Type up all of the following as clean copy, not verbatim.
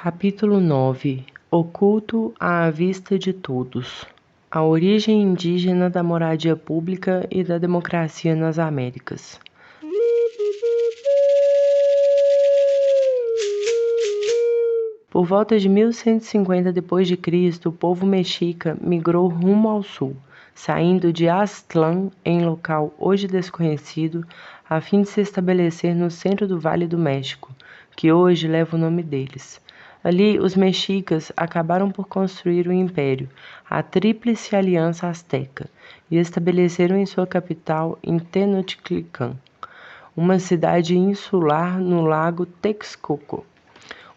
Capítulo 9. Oculto à vista de todos. A origem indígena da moradia pública e da democracia nas Américas. Por volta de 1150 d.C., o povo mexica migrou rumo ao sul, saindo de Aztlán, em local hoje desconhecido, a fim de se estabelecer no centro do Vale do México, que hoje leva o nome deles. Ali, os mexicas acabaram por construir o império, a Tríplice Aliança Azteca, e estabeleceram em sua capital em Tenochtitlan, uma cidade insular no lago Texcoco,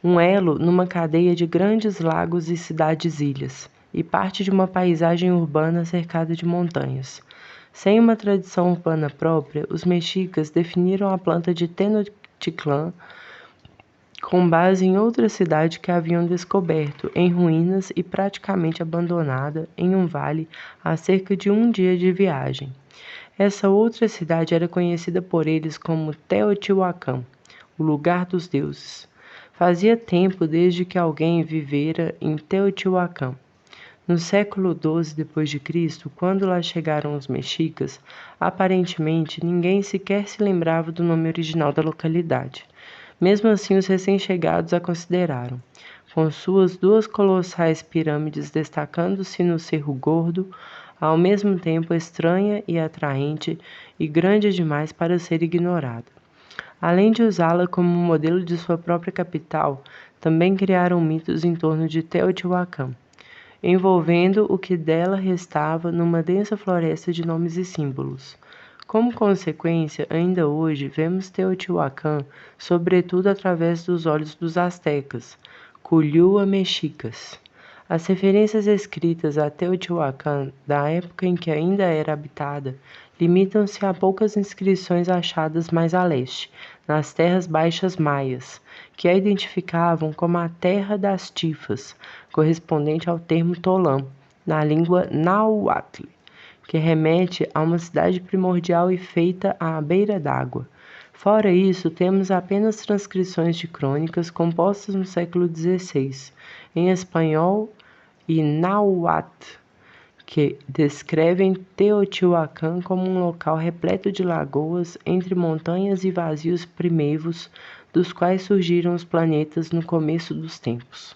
um elo numa cadeia de grandes lagos e cidades-ilhas, e parte de uma paisagem urbana cercada de montanhas. Sem uma tradição urbana própria, os mexicas definiram a planta de Tenochtitlan com base em outra cidade que haviam descoberto, em ruínas e praticamente abandonada, em um vale a cerca de um dia de viagem. Essa outra cidade era conhecida por eles como Teotihuacan, o lugar dos deuses. Fazia tempo desde que alguém vivera em Teotihuacan. No século XII d.C., quando lá chegaram os mexicas, aparentemente ninguém sequer se lembrava do nome original da localidade. Mesmo assim, os recém-chegados a consideraram, com suas duas colossais pirâmides destacando-se no Cerro Gordo, ao mesmo tempo estranha e atraente e grande demais para ser ignorada. Além de usá-la como modelo de sua própria capital, também criaram mitos em torno de Teotihuacan, envolvendo o que dela restava numa densa floresta de nomes e símbolos. Como consequência, ainda hoje vemos Teotihuacan, sobretudo através dos olhos dos astecas, Culhua mexicas. As referências escritas a Teotihuacan, da época em que ainda era habitada, limitam-se a poucas inscrições achadas mais a leste, nas terras baixas maias, que a identificavam como a Terra das Tifas, correspondente ao termo Tolã, na língua náhuatl, que remete a uma cidade primordial e feita à beira d'água. Fora isso, temos apenas transcrições de crônicas compostas no século XVI, em espanhol e náhuatl, que descrevem Teotihuacan como um local repleto de lagoas entre montanhas e vazios primevos, dos quais surgiram os planetas no começo dos tempos.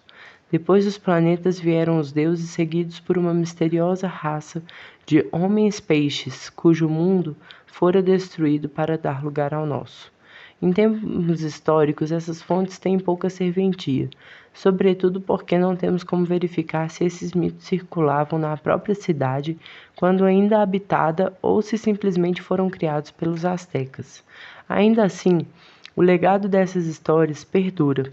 Depois dos planetas vieram os deuses, seguidos por uma misteriosa raça de homens-peixes, cujo mundo fora destruído para dar lugar ao nosso. Em termos históricos, essas fontes têm pouca serventia, sobretudo porque não temos como verificar se esses mitos circulavam na própria cidade quando ainda habitada ou se simplesmente foram criados pelos astecas. Ainda assim, o legado dessas histórias perdura.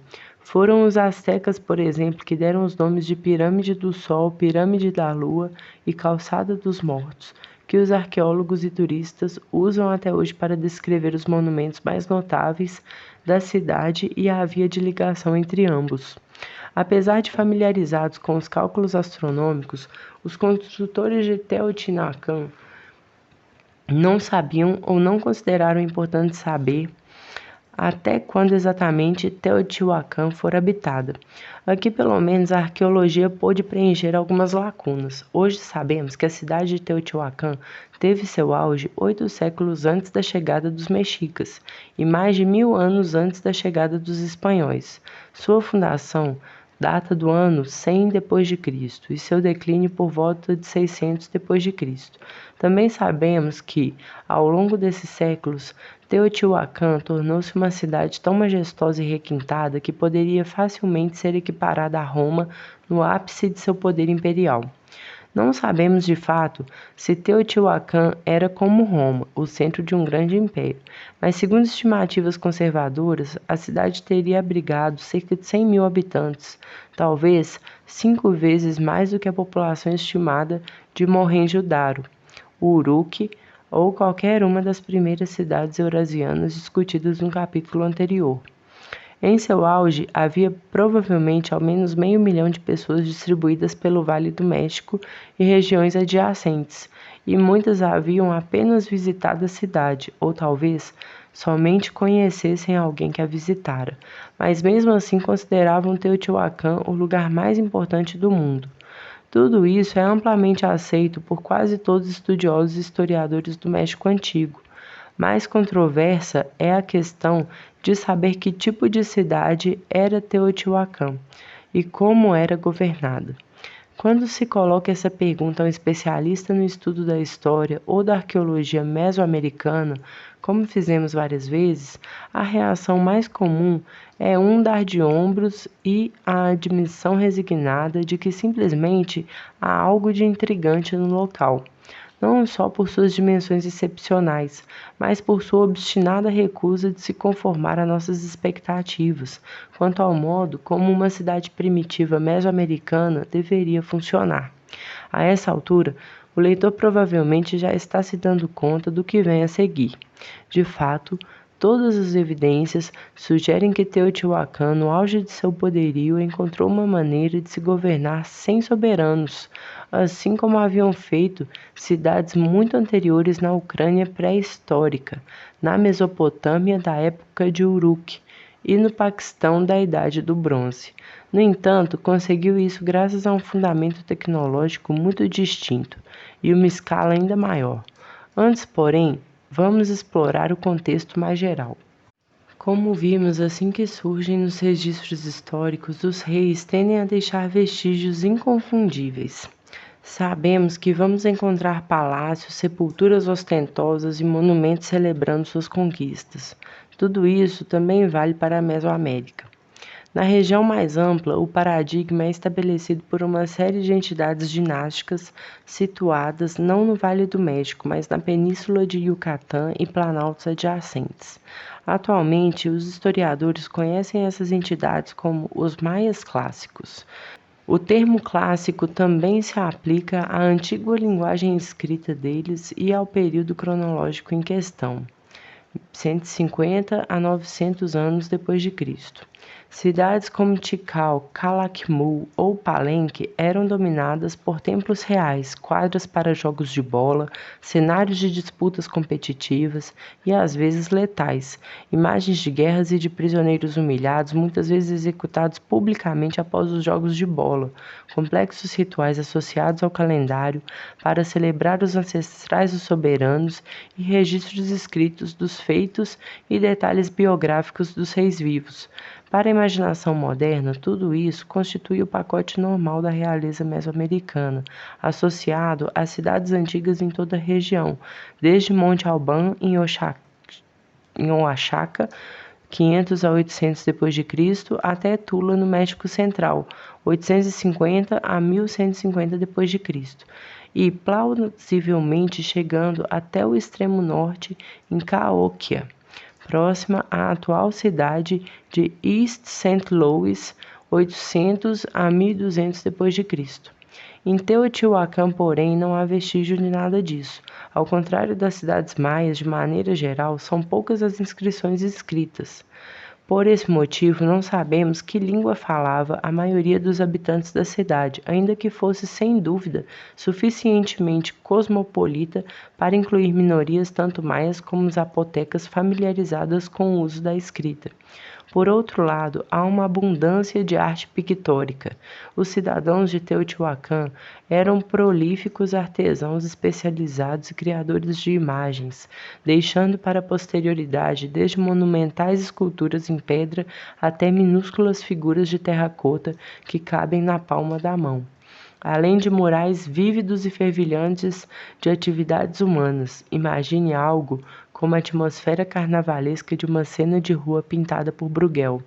Foram os astecas, por exemplo, que deram os nomes de Pirâmide do Sol, Pirâmide da Lua e Calçada dos Mortos, que os arqueólogos e turistas usam até hoje para descrever os monumentos mais notáveis da cidade e a via de ligação entre ambos. Apesar de familiarizados com os cálculos astronômicos, os construtores de Teotihuacan não sabiam ou não consideraram importante saber até quando exatamente Teotihuacan for habitada. Aqui, pelo menos, a arqueologia pôde preencher algumas lacunas. Hoje sabemos que a cidade de Teotihuacan teve seu auge 8 séculos antes da chegada dos mexicas e mais de 1000 anos antes da chegada dos espanhóis. Sua fundação data do ano 100 d.C. e seu declínio por volta de 600 d.C. Também sabemos que, ao longo desses séculos, Teotihuacan tornou-se uma cidade tão majestosa e requintada que poderia facilmente ser equiparada a Roma no ápice de seu poder imperial. Não sabemos de fato se Teotihuacan era como Roma, o centro de um grande império, mas segundo estimativas conservadoras, a cidade teria abrigado cerca de 100.000 habitantes, talvez 5 vezes mais do que a população estimada de Mohenjo-Daro, Uruk ou qualquer uma das primeiras cidades eurasianas discutidas no capítulo anterior. Em seu auge, havia provavelmente ao menos 500.000 de pessoas distribuídas pelo Vale do México e regiões adjacentes, e muitas haviam apenas visitado a cidade, ou talvez somente conhecessem alguém que a visitara, mas mesmo assim consideravam Teotihuacan o lugar mais importante do mundo. Tudo isso é amplamente aceito por quase todos os estudiosos e historiadores do México Antigo. Mais controversa é a questão de saber que tipo de cidade era Teotihuacan e como era governada. Quando se coloca essa pergunta a um especialista no estudo da história ou da arqueologia mesoamericana, como fizemos várias vezes, a reação mais comum é um dar de ombros e a admissão resignada de que simplesmente há algo de intrigante no local, não só por suas dimensões excepcionais, mas por sua obstinada recusa de se conformar a nossas expectativas quanto ao modo como uma cidade primitiva mesoamericana deveria funcionar. A essa altura, o leitor provavelmente já está se dando conta do que vem a seguir. De fato, todas as evidências sugerem que Teotihuacan, no auge de seu poderio, encontrou uma maneira de se governar sem soberanos, assim como haviam feito cidades muito anteriores na Ucrânia pré-histórica, na Mesopotâmia da época de Uruk e no Paquistão da Idade do Bronze. No entanto, conseguiu isso graças a um fundamento tecnológico muito distinto e uma escala ainda maior. Antes, porém, vamos explorar o contexto mais geral. Como vimos, assim que surgem nos registros históricos, os reis tendem a deixar vestígios inconfundíveis. Sabemos que vamos encontrar palácios, sepulturas ostentosas e monumentos celebrando suas conquistas. Tudo isso também vale para a Mesoamérica. Na região mais ampla, o paradigma é estabelecido por uma série de entidades dinásticas situadas não no Vale do México, mas na Península de Yucatán e planaltos adjacentes. Atualmente, os historiadores conhecem essas entidades como os maias clássicos. O termo clássico também se aplica à antiga linguagem escrita deles e ao período cronológico em questão, 150 a 900 anos depois de Cristo. Cidades como Tikal, Calakmul ou Palenque eram dominadas por templos reais, quadras para jogos de bola, cenários de disputas competitivas e às vezes letais, imagens de guerras e de prisioneiros humilhados, muitas vezes executados publicamente após os jogos de bola, complexos rituais associados ao calendário para celebrar os ancestrais dos soberanos e registros escritos dos feitos e detalhes biográficos dos reis vivos. Para a imaginação moderna, tudo isso constitui o pacote normal da realeza mesoamericana, associado às cidades antigas em toda a região, desde Monte Alban em Oaxaca, 500 a 800 d.C., até Tula, no México Central, 850 a 1150 d.C., e plausivelmente chegando até o extremo norte em Cahokia, próxima à atual cidade de East St. Louis, 800 a 1200 d.C. Em Teotihuacan, porém, não há vestígio de nada disso. Ao contrário das cidades maias, de maneira geral, são poucas as inscrições escritas. Por esse motivo, não sabemos que língua falava a maioria dos habitantes da cidade, ainda que fosse, sem dúvida, suficientemente cosmopolita para incluir minorias tanto maias como zapotecas familiarizadas com o uso da escrita. Por outro lado, há uma abundância de arte pictórica. Os cidadãos de Teotihuacan eram prolíficos artesãos especializados e criadores de imagens, deixando para a posterioridade desde monumentais esculturas em pedra até minúsculas figuras de terracota que cabem na palma da mão, além de murais vívidos e fervilhantes de atividades humanas. Imagine algo como a atmosfera carnavalesca de uma cena de rua pintada por Bruegel.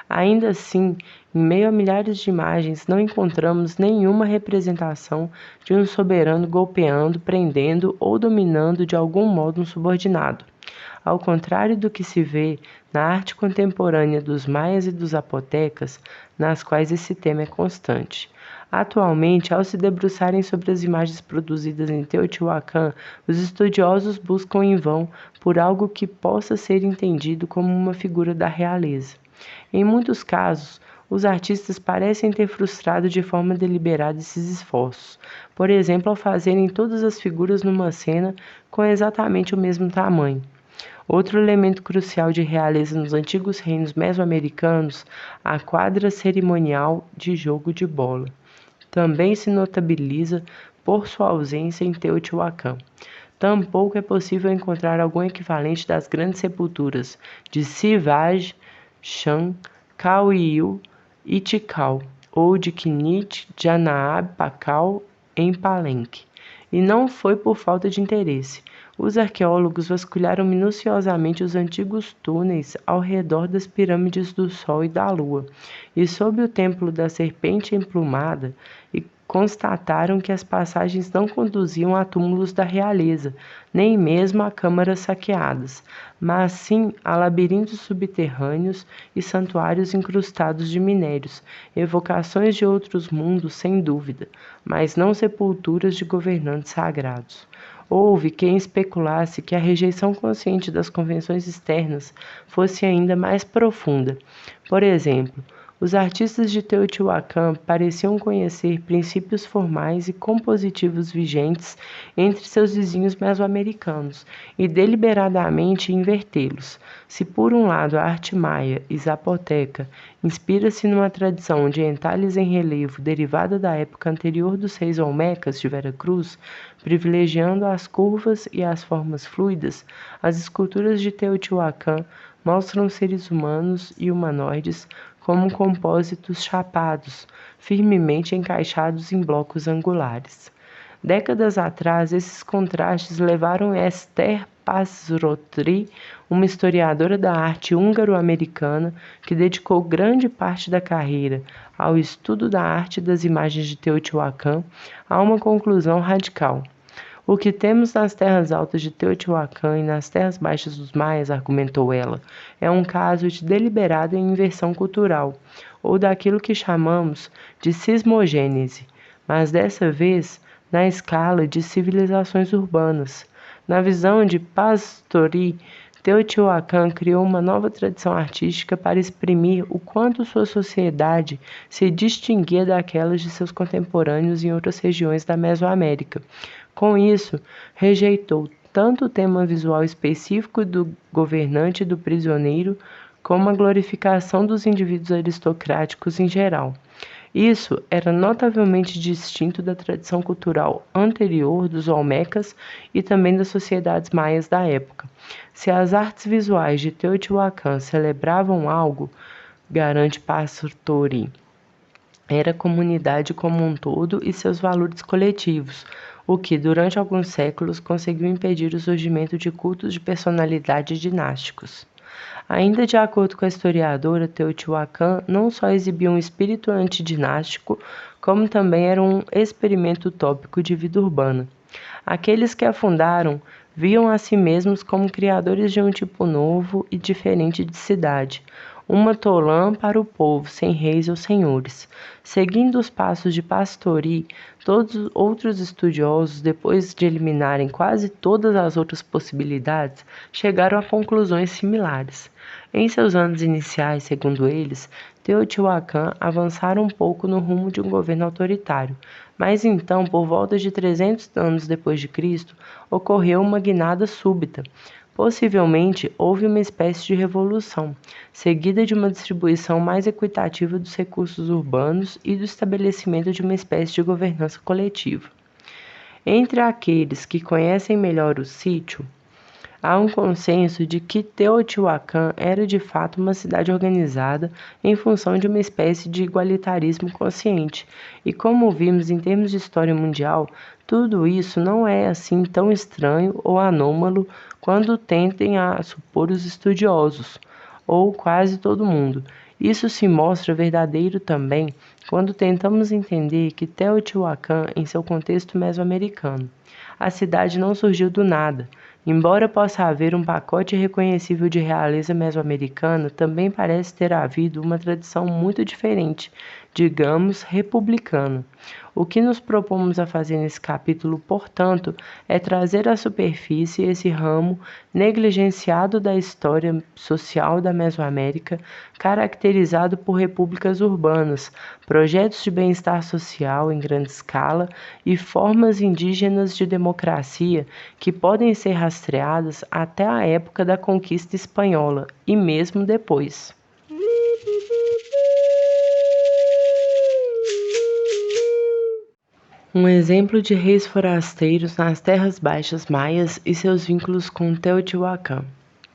Ainda assim, em meio a milhares de imagens, não encontramos nenhuma representação de um soberano golpeando, prendendo ou dominando de algum modo um subordinado. Ao contrário do que se vê na arte contemporânea dos maias e dos zapotecas, nas quais esse tema é constante. Atualmente, ao se debruçarem sobre as imagens produzidas em Teotihuacan, os estudiosos buscam em vão por algo que possa ser entendido como uma figura da realeza. Em muitos casos, os artistas parecem ter frustrado de forma deliberada esses esforços, por exemplo, ao fazerem todas as figuras numa cena com exatamente o mesmo tamanho. Outro elemento crucial de realeza nos antigos reinos mesoamericanos, a quadra cerimonial de jogo de bola. Também se notabiliza por sua ausência em Teotihuacan. Tampouco é possível encontrar algum equivalente das grandes sepulturas de Sivaj, Chan, Cauiú e Tikal, ou de Kinit, Janaab, Pacal, em Palenque. E não foi por falta de interesse. Os arqueólogos vasculharam minuciosamente os antigos túneis ao redor das pirâmides do Sol e da Lua, e sob o templo da Serpente Emplumada, e constataram que as passagens não conduziam a túmulos da realeza, nem mesmo a câmaras saqueadas, mas sim a labirintos subterrâneos e santuários incrustados de minérios, evocações de outros mundos sem dúvida, mas não sepulturas de governantes sagrados. Houve quem especulasse que a rejeição consciente das convenções externas fosse ainda mais profunda. Por exemplo, os artistas de Teotihuacan pareciam conhecer princípios formais e compositivos vigentes entre seus vizinhos mesoamericanos e deliberadamente invertê-los. Se por um lado a arte maia e zapoteca inspira-se numa tradição de entalhes em relevo derivada da época anterior dos reis olmecas de Veracruz, privilegiando as curvas e as formas fluidas, as esculturas de Teotihuacan mostram seres humanos e humanoides como compósitos chapados, firmemente encaixados em blocos angulares. Décadas atrás, esses contrastes levaram Esther Pazrotri, uma historiadora da arte húngaro-americana que dedicou grande parte da carreira ao estudo da arte das imagens de Teotihuacan, a uma conclusão radical. O que temos nas terras altas de Teotihuacan e nas terras baixas dos maias, argumentou ela, é um caso de deliberada inversão cultural, ou daquilo que chamamos de cismogênese, mas dessa vez na escala de civilizações urbanas. Na visão de Pastori, Teotihuacan criou uma nova tradição artística para exprimir o quanto sua sociedade se distinguia daquelas de seus contemporâneos em outras regiões da Mesoamérica. Com isso, rejeitou tanto o tema visual específico do governante e do prisioneiro, como a glorificação dos indivíduos aristocráticos em geral. Isso era notavelmente distinto da tradição cultural anterior dos olmecas e também das sociedades maias da época. Se as artes visuais de Teotihuacan celebravam algo, garante Pastori, era a comunidade como um todo e seus valores coletivos, o que, durante alguns séculos, conseguiu impedir o surgimento de cultos de personalidade dinásticos. Ainda de acordo com a historiadora, Teotihuacan não só exibia um espírito antidinástico, como também era um experimento utópico de vida urbana. Aqueles que a fundaram viam a si mesmos como criadores de um tipo novo e diferente de cidade, uma tolã para o povo, sem reis ou senhores. Seguindo os passos de Pastori, todos os outros estudiosos, depois de eliminarem quase todas as outras possibilidades, chegaram a conclusões similares. Em seus anos iniciais, segundo eles, Teotihuacan avançara um pouco no rumo de um governo autoritário, mas então, por volta de 300 anos depois de Cristo, ocorreu uma guinada súbita. Possivelmente, houve uma espécie de revolução, seguida de uma distribuição mais equitativa dos recursos urbanos e do estabelecimento de uma espécie de governança coletiva. Entre aqueles que conhecem melhor o sítio, há um consenso de que Teotihuacan era de fato uma cidade organizada em função de uma espécie de igualitarismo consciente, e como vimos em termos de história mundial, tudo isso não é assim tão estranho ou anômalo quando tentem a supor os estudiosos, ou quase todo mundo. Isso se mostra verdadeiro também quando tentamos entender que Teotihuacan em seu contexto mesoamericano. A cidade não surgiu do nada. Embora possa haver um pacote reconhecível de realeza mesoamericana, também parece ter havido uma tradição muito diferente, digamos, republicana. O que nos propomos a fazer nesse capítulo, portanto, é trazer à superfície esse ramo negligenciado da história social da Mesoamérica, caracterizado por repúblicas urbanas, projetos de bem-estar social em grande escala e formas indígenas de democracia que podem ser rastreadas até a época da conquista espanhola e mesmo depois. Um exemplo de reis forasteiros nas terras baixas maias e seus vínculos com Teotihuacan.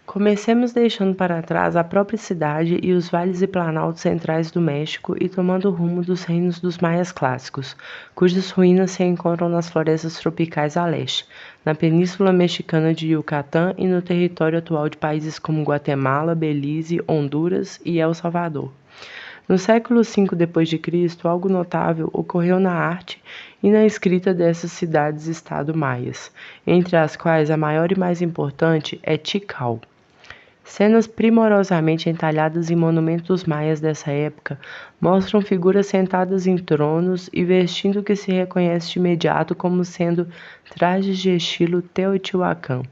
Comecemos deixando para trás a própria cidade e os vales e planaltos centrais do México e tomando o rumo dos reinos dos maias clássicos, cujas ruínas se encontram nas florestas tropicais a leste, na península mexicana de Yucatán e no território atual de países como Guatemala, Belize, Honduras e El Salvador. No século V d.C., algo notável ocorreu na arte e na escrita dessas cidades-estado maias, entre as quais a maior e mais importante é Tikal. Cenas primorosamente entalhadas em monumentos maias dessa época mostram figuras sentadas em tronos e vestindo o que se reconhece de imediato como sendo trajes de estilo Teotihuacan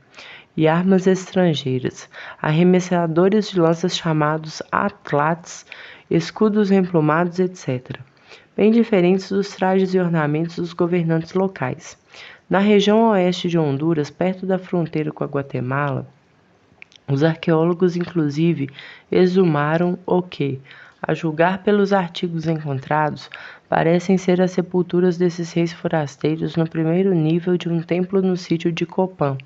e armas estrangeiras, arremessadores de lanças chamados atlates, escudos emplumados, etc., bem diferentes dos trajes e ornamentos dos governantes locais. Na região oeste de Honduras, perto da fronteira com a Guatemala, os arqueólogos, inclusive, exumaram o que, a julgar pelos artigos encontrados, parecem ser as sepulturas desses reis forasteiros no primeiro nível de um templo no sítio de Copán,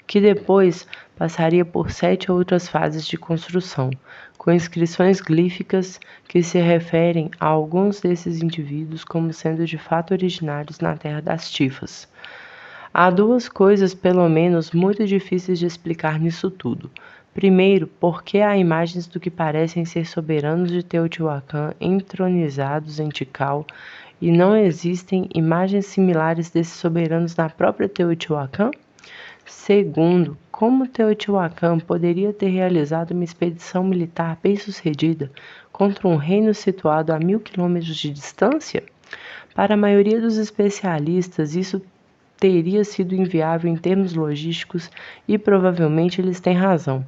que depois passaria por 7 outras fases de construção, com inscrições glíficas que se referem a alguns desses indivíduos como sendo de fato originários na terra das Tifas. Há duas coisas, pelo menos, muito difíceis de explicar nisso tudo. Primeiro, porque há imagens do que parecem ser soberanos de Teotihuacan entronizados em Tikal e não existem imagens similares desses soberanos na própria Teotihuacan? Segundo, como Teotihuacan poderia ter realizado uma expedição militar bem-sucedida contra um reino situado a 1000 quilômetros de distância? Para a maioria dos especialistas, isso teria sido inviável em termos logísticos e provavelmente eles têm razão,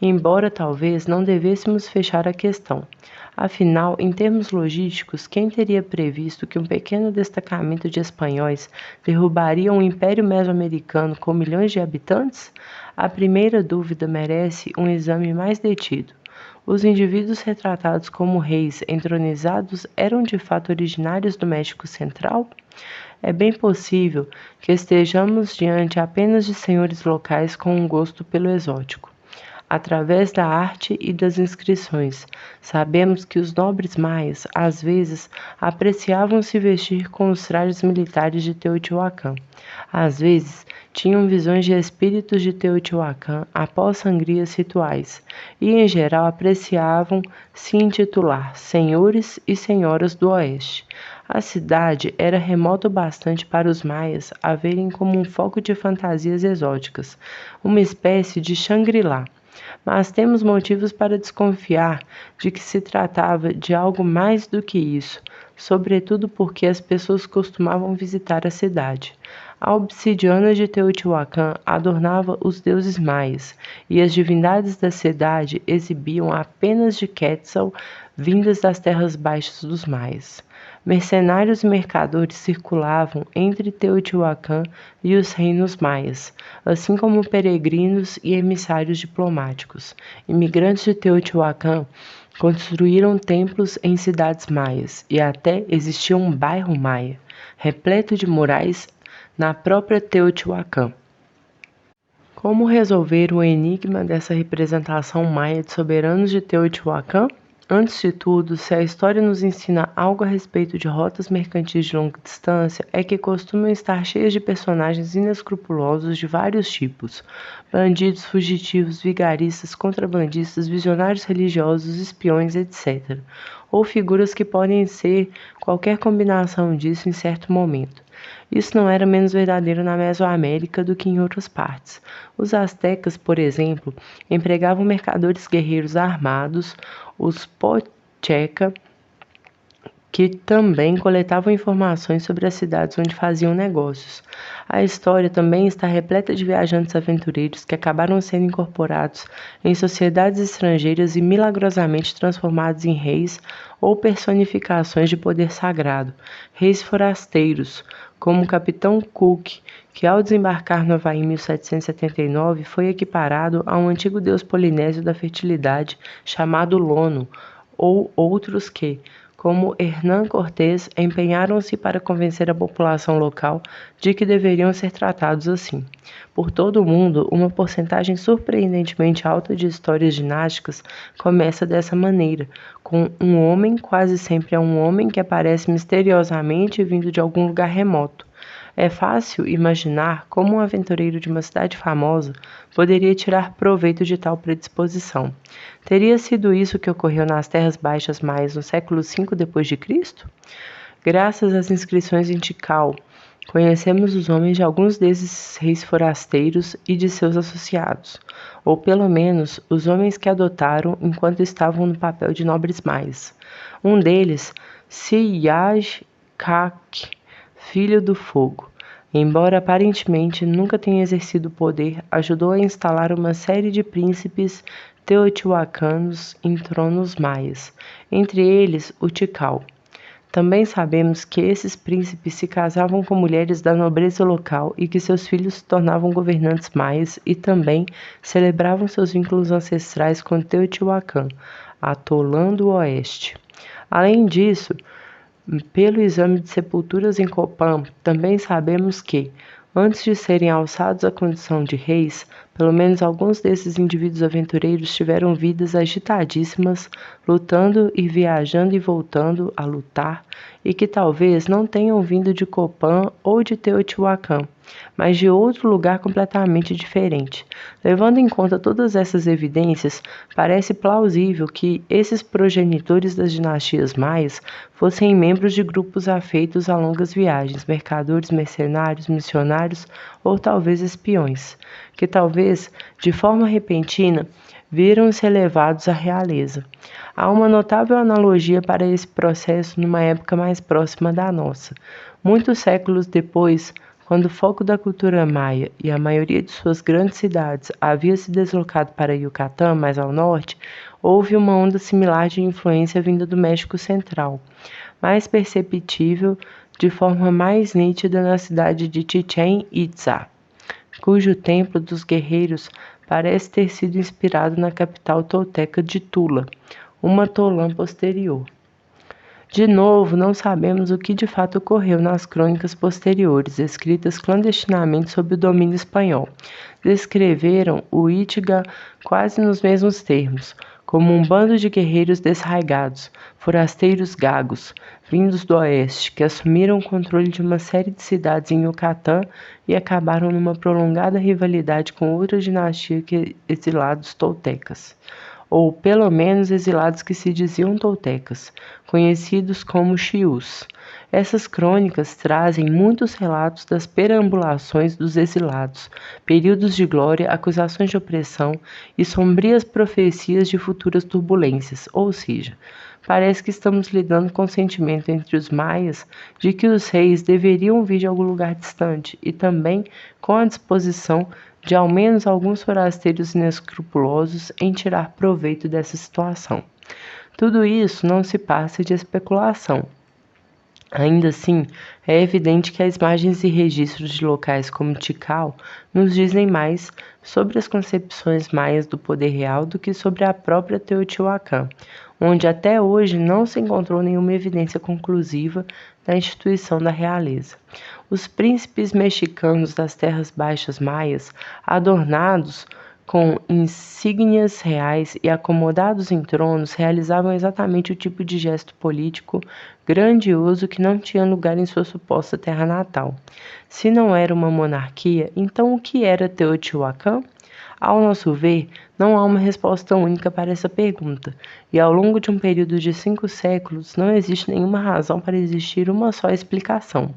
embora talvez não devêssemos fechar a questão. Afinal, em termos logísticos, quem teria previsto que um pequeno destacamento de espanhóis derrubaria um império mesoamericano com milhões de habitantes? A primeira dúvida merece um exame mais detido. Os indivíduos retratados como reis entronizados eram de fato originários do México Central? É bem possível que estejamos diante apenas de senhores locais com um gosto pelo exótico. Através da arte e das inscrições, sabemos que os nobres maias, às vezes, apreciavam se vestir com os trajes militares de Teotihuacan. Às vezes, tinham visões de espíritos de Teotihuacan após sangrias rituais, e, em geral, apreciavam se intitular Senhores e Senhoras do Oeste. A cidade era remota o bastante para os maias a verem como um foco de fantasias exóticas, uma espécie de Shangri-La. Mas temos motivos para desconfiar de que se tratava de algo mais do que isso, sobretudo porque as pessoas costumavam visitar a cidade. A obsidiana de Teotihuacan adornava os deuses maias, e as divindades da cidade exibiam apenas de Quetzal vindas das terras baixas dos maias. Mercenários e mercadores circulavam entre Teotihuacan e os reinos maias, assim como peregrinos e emissários diplomáticos. Imigrantes de Teotihuacan construíram templos em cidades maias e até existia um bairro maia, repleto de murais na própria Teotihuacan. Como resolver o enigma dessa representação maia de soberanos de Teotihuacan? Antes de tudo, se a história nos ensina algo a respeito de rotas mercantis de longa distância, é que costumam estar cheias de personagens inescrupulosos de vários tipos: bandidos, fugitivos, vigaristas, contrabandistas, visionários religiosos, espiões, etc. Ou figuras que podem ser qualquer combinação disso em certo momento. Isso não era menos verdadeiro na Mesoamérica do que em outras partes. Os astecas, por exemplo, empregavam mercadores guerreiros armados, os pocheca, que também coletavam informações sobre as cidades onde faziam negócios. A história também está repleta de viajantes aventureiros que acabaram sendo incorporados em sociedades estrangeiras e milagrosamente transformados em reis ou personificações de poder sagrado, reis forasteiros, como o Capitão Cook, que ao desembarcar no Havaí em 1779 foi equiparado a um antigo deus polinésio da fertilidade chamado Lono, ou outros que, como Hernán Cortés, empenharam-se para convencer a população local de que deveriam ser tratados assim. Por todo o mundo, uma porcentagem surpreendentemente alta de histórias dinásticas começa dessa maneira, com um homem, quase sempre é um homem que aparece misteriosamente vindo de algum lugar remoto. É fácil imaginar como um aventureiro de uma cidade famosa poderia tirar proveito de tal predisposição. Teria sido isso que ocorreu nas terras baixas maias no século V d.C.? Graças às inscrições em Tikal, conhecemos os homens de alguns desses reis forasteiros e de seus associados, ou pelo menos os homens que adotaram enquanto estavam no papel de nobres maias. Um deles, Siyaj Kak, filho do fogo, embora aparentemente nunca tenha exercido poder, ajudou a instalar uma série de príncipes teotihuacanos em tronos maias, entre eles o Tikal. Também sabemos que esses príncipes se casavam com mulheres da nobreza local e que seus filhos se tornavam governantes maias e também celebravam seus vínculos ancestrais com Teotihuacan, Atolã do Oeste. Além disso, pelo exame de sepulturas em Copán, também sabemos que, antes de serem alçados à condição de reis, pelo menos alguns desses indivíduos aventureiros tiveram vidas agitadíssimas, lutando e viajando e voltando a lutar, e que talvez não tenham vindo de Copán ou de Teotihuacan, mas de outro lugar completamente diferente. Levando em conta todas essas evidências, parece plausível que esses progenitores das dinastias maias fossem membros de grupos afeitos a longas viagens, mercadores, mercenários, missionários ou talvez espiões, que talvez, de forma repentina, viram-se elevados à realeza. Há uma notável analogia para esse processo numa época mais próxima da nossa. Muitos séculos depois, quando o foco da cultura maia e a maioria de suas grandes cidades havia se deslocado para Yucatán, mais ao norte, houve uma onda similar de influência vinda do México Central, mais perceptível de forma mais nítida na cidade de Chichén Itzá, cujo templo dos guerreiros parece ter sido inspirado na capital tolteca de Tula, uma Tolã posterior. De novo, não sabemos o que de fato ocorreu nas crônicas posteriores, escritas clandestinamente sob o domínio espanhol. Descreveram o Itiga quase nos mesmos termos, como um bando de guerreiros desraigados, forasteiros gagos, vindos do oeste, que assumiram o controle de uma série de cidades em Yucatán e acabaram numa prolongada rivalidade com outra dinastia que exilados toltecas, ou pelo menos exilados que se diziam toltecas, conhecidos como xiús. Essas crônicas trazem muitos relatos das perambulações dos exilados, períodos de glória, acusações de opressão e sombrias profecias de futuras turbulências, ou seja, parece que estamos lidando com o sentimento entre os maias de que os reis deveriam vir de algum lugar distante e também com a disposição de ao menos alguns forasteiros inescrupulosos em tirar proveito dessa situação. Tudo isso não se passa de especulação. Ainda assim, é evidente que as imagens e registros de locais como Tikal nos dizem mais sobre as concepções maias do poder real do que sobre a própria Teotihuacan, onde até hoje não se encontrou nenhuma evidência conclusiva da instituição da realeza. Os príncipes mexicanos das terras baixas maias, adornados com insígnias reais e acomodados em tronos, realizavam exatamente o tipo de gesto político grandioso que não tinha lugar em sua suposta terra natal. Se não era uma monarquia, então o que era Teotihuacan? Ao nosso ver, não há uma resposta única para essa pergunta, e ao longo de um período de 5 séculos não existe nenhuma razão para existir uma só explicação.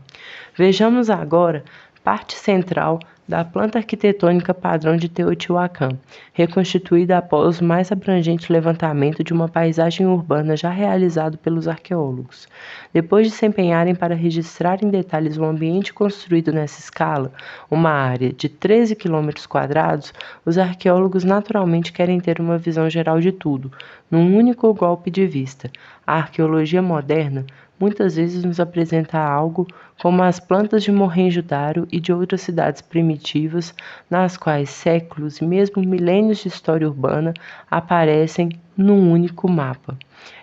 Vejamos agora parte central da planta arquitetônica padrão de Teotihuacan, reconstituída após o mais abrangente levantamento de uma paisagem urbana já realizado pelos arqueólogos. Depois de se empenharem para registrar em detalhes o ambiente construído nessa escala, uma área de 13 km², os arqueólogos naturalmente querem ter uma visão geral de tudo, num único golpe de vista. A arqueologia moderna muitas vezes nos apresenta algo como as plantas de Mohenjo-Daro e de outras cidades primitivas, nas quais séculos e mesmo milênios de história urbana aparecem num único mapa.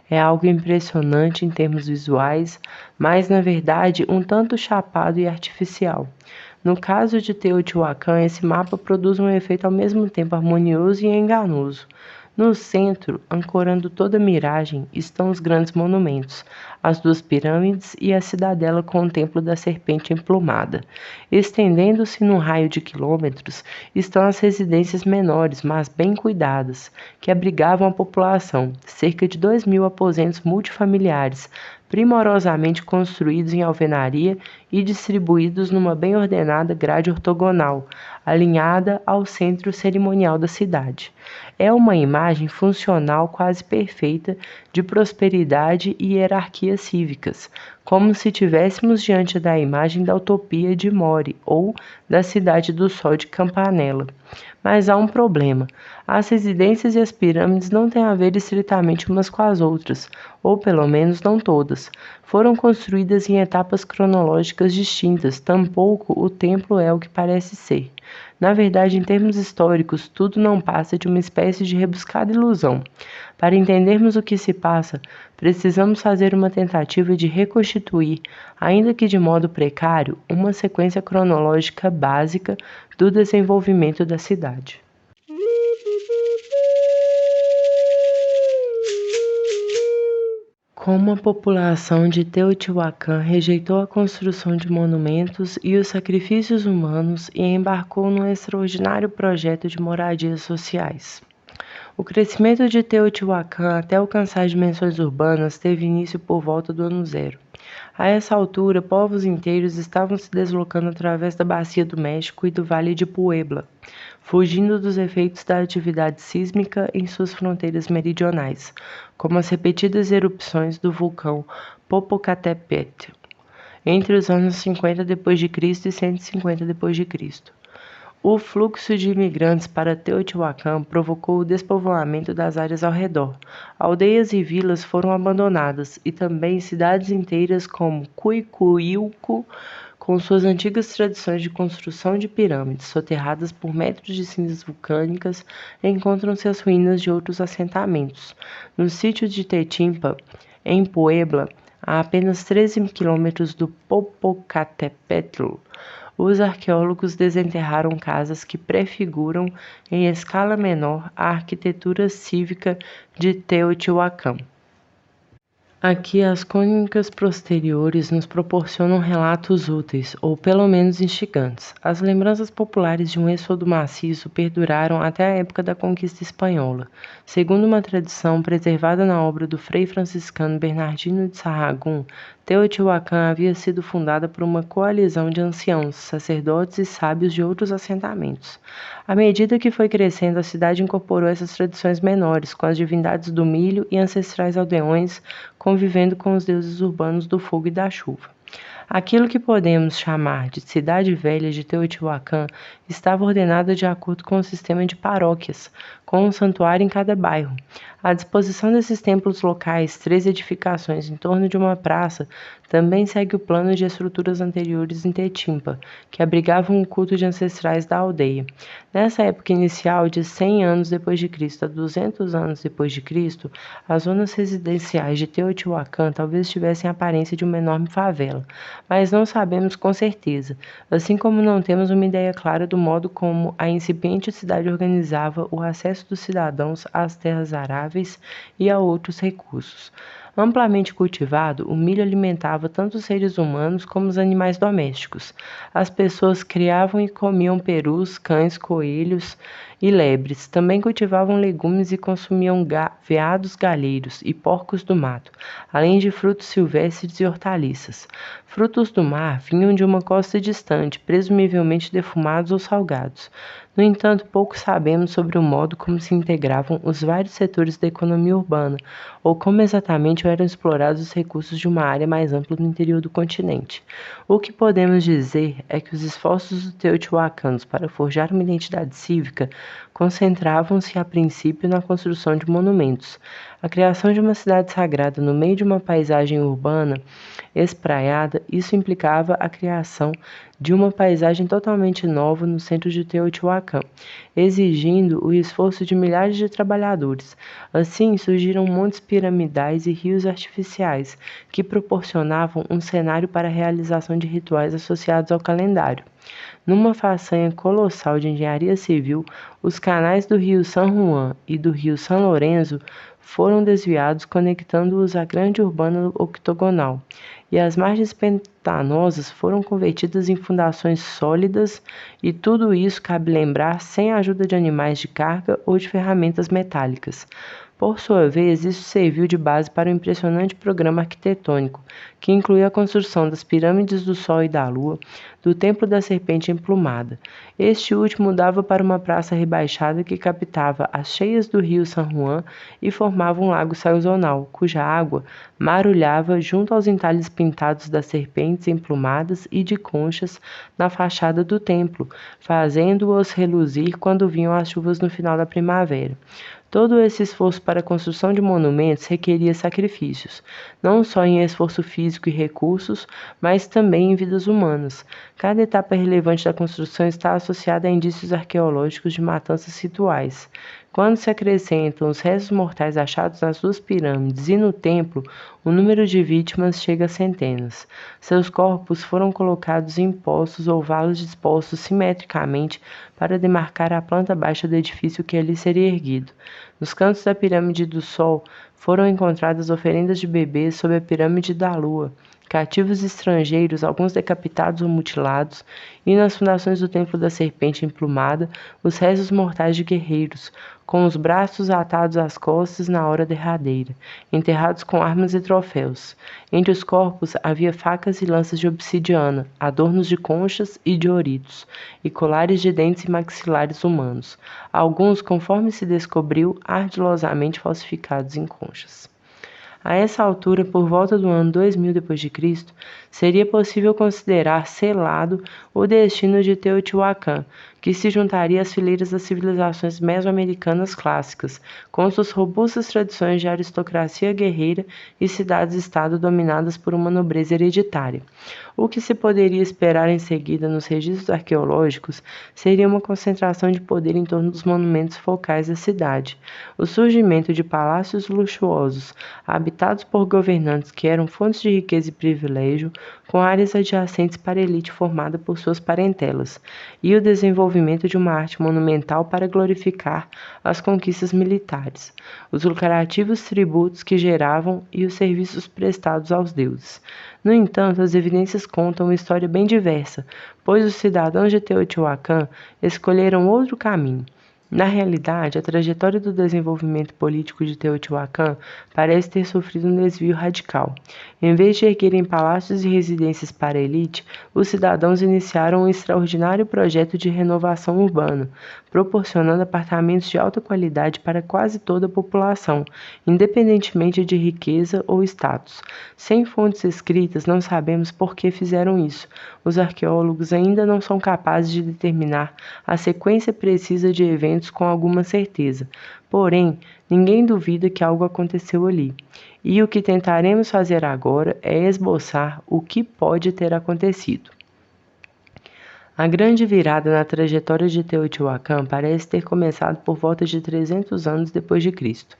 É algo impressionante em termos visuais, mas na verdade um tanto chapado e artificial. No caso de Teotihuacan, esse mapa produz um efeito ao mesmo tempo harmonioso e enganoso. No centro, ancorando toda a miragem, estão os grandes monumentos, as duas pirâmides e a cidadela com o templo da serpente emplumada. Estendendo-se num raio de quilômetros, estão as residências menores, mas bem cuidadas, que abrigavam a população, cerca de 2.000 aposentos multifamiliares, primorosamente construídos em alvenaria e distribuídos numa bem ordenada grade ortogonal, alinhada ao centro cerimonial da cidade. É uma imagem funcional quase perfeita de prosperidade e hierarquias cívicas, como se estivéssemos diante da imagem da utopia de Mori ou da Cidade do Sol de Campanella. Mas há um problema. As residências e as pirâmides não têm a ver estritamente umas com as outras, ou pelo menos não todas. Foram construídas em etapas cronológicas distintas, tampouco o templo é o que parece ser. Na verdade, em termos históricos, tudo não passa de uma espécie de rebuscada ilusão. Para entendermos o que se passa, precisamos fazer uma tentativa de reconstituir, ainda que de modo precário, uma sequência cronológica básica do desenvolvimento da cidade. Como a população de Teotihuacan rejeitou a construção de monumentos e os sacrifícios humanos e embarcou num extraordinário projeto de moradias sociais. O crescimento de Teotihuacan até alcançar dimensões urbanas teve início por volta do ano zero. A essa altura, povos inteiros estavam se deslocando através da Bacia do México e do Vale de Puebla, fugindo dos efeitos da atividade sísmica em suas fronteiras meridionais, como as repetidas erupções do vulcão Popocatépetl, entre os anos 50 d.C. e 150 d.C. O fluxo de imigrantes para Teotihuacan provocou o despovoamento das áreas ao redor. Aldeias e vilas foram abandonadas e também cidades inteiras como Cuicuilco, com suas antigas tradições de construção de pirâmides, soterradas por metros de cinzas vulcânicas, encontram-se as ruínas de outros assentamentos. No sítio de Tetimpa, em Puebla, a apenas 13 quilômetros do Popocatépetl, os arqueólogos desenterraram casas que prefiguram, em escala menor, a arquitetura cívica de Teotihuacan. Aqui, as crônicas posteriores nos proporcionam relatos úteis, ou pelo menos instigantes. As lembranças populares de um êxodo maciço perduraram até a época da conquista espanhola. Segundo uma tradição preservada na obra do frei franciscano Bernardino de Sahagún, Teotihuacan havia sido fundada por uma coalizão de anciãos, sacerdotes e sábios de outros assentamentos. À medida que foi crescendo, a cidade incorporou essas tradições menores, com as divindades do milho e ancestrais aldeões convivendo com os deuses urbanos do fogo e da chuva. Aquilo que podemos chamar de Cidade Velha de Teotihuacan estava ordenada de acordo com o sistema de paróquias, com um santuário em cada bairro. A disposição desses templos locais, 13 edificações em torno de uma praça, também segue o plano de estruturas anteriores em Tetimpa, que abrigavam o culto de ancestrais da aldeia. Nessa época inicial, de 100 anos depois de Cristo a 200 anos depois de Cristo, as zonas residenciais de Teotihuacan talvez tivessem a aparência de uma enorme favela, mas não sabemos com certeza, assim como não temos uma ideia clara do modo como a incipiente cidade organizava o acesso dos cidadãos às terras aráveis e a outros recursos. Amplamente cultivado, o milho alimentava tanto os seres humanos como os animais domésticos. As pessoas criavam e comiam perus, cães, coelhos e lebres. Também cultivavam legumes e consumiam veados galheiros e porcos do mato, além de frutos silvestres e hortaliças. Frutos do mar vinham de uma costa distante, presumivelmente defumados ou salgados. No entanto, pouco sabemos sobre o modo como se integravam os vários setores da economia urbana, ou como exatamente eram explorados os recursos de uma área mais ampla no interior do continente. O que podemos dizer é que os esforços dos teotihuacanos para forjar uma identidade cívica concentravam-se a princípio na construção de monumentos. A criação de uma cidade sagrada no meio de uma paisagem urbana espraiada, isso implicava a criação de uma paisagem totalmente nova no centro de Teotihuacan, exigindo o esforço de milhares de trabalhadores. Assim, surgiram montes piramidais e rios artificiais, que proporcionavam um cenário para a realização de rituais associados ao calendário. Numa façanha colossal de engenharia civil, os canais do rio San Juan e do rio San Lorenzo foram desviados, conectando-os à grande urbana octogonal, e as margens pantanosas foram convertidas em fundações sólidas, e tudo isso, cabe lembrar, sem a ajuda de animais de carga ou de ferramentas metálicas. Por sua vez, isso serviu de base para um impressionante programa arquitetônico, que incluía a construção das pirâmides do Sol e da Lua, do Templo da Serpente Emplumada. Este último dava para uma praça rebaixada que captava as cheias do rio San Juan e formava um lago sazonal, cuja água marulhava junto aos entalhes pintados das serpentes emplumadas e de conchas na fachada do templo, fazendo-os reluzir quando vinham as chuvas no final da primavera. Todo esse esforço para a construção de monumentos requeria sacrifícios, não só em esforço físico e recursos, mas também em vidas humanas. Cada etapa relevante da construção está associada a indícios arqueológicos de matanças rituais. Quando se acrescentam os restos mortais achados nas duas pirâmides e no templo, o número de vítimas chega a centenas. Seus corpos foram colocados em poços ou valos dispostos simetricamente para demarcar a planta baixa do edifício que ali seria erguido. Nos cantos da pirâmide do Sol foram encontradas oferendas de bebês sob a pirâmide da Lua, cativos estrangeiros, alguns decapitados ou mutilados, e nas fundações do Templo da Serpente Emplumada, os restos mortais de guerreiros, com os braços atados às costas na hora derradeira, enterrados com armas e troféus. Entre os corpos havia facas e lanças de obsidiana, adornos de conchas e de ouritos, e colares de dentes e maxilares humanos, alguns, conforme se descobriu, ardilosamente falsificados em conchas. A essa altura, por volta do ano 2000 d.C., seria possível considerar selado o destino de Teotihuacan, que se juntaria às fileiras das civilizações mesoamericanas clássicas, com suas robustas tradições de aristocracia guerreira e cidades-estado dominadas por uma nobreza hereditária. O que se poderia esperar em seguida nos registros arqueológicos seria uma concentração de poder em torno dos monumentos focais da cidade, o surgimento de palácios luxuosos, habitados por governantes que eram fontes de riqueza e privilégio, com áreas adjacentes para a elite formada por suas parentelas, e o desenvolvimento de uma arte monumental para glorificar as conquistas militares, os lucrativos tributos que geravam e os serviços prestados aos deuses. No entanto, as evidências contam uma história bem diversa, pois os cidadãos de Teotihuacan escolheram outro caminho. Na realidade, a trajetória do desenvolvimento político de Teotihuacan parece ter sofrido um desvio radical. Em vez de erguerem palácios e residências para a elite, os cidadãos iniciaram um extraordinário projeto de renovação urbana, proporcionando apartamentos de alta qualidade para quase toda a população, independentemente de riqueza ou status. Sem fontes escritas, não sabemos por que fizeram isso. Os arqueólogos ainda não são capazes de determinar a sequência precisa de eventos com alguma certeza. Porém, ninguém duvida que algo aconteceu ali. E o que tentaremos fazer agora é esboçar o que pode ter acontecido. A grande virada na trajetória de Teotihuacan parece ter começado por volta de 300 anos depois de Cristo.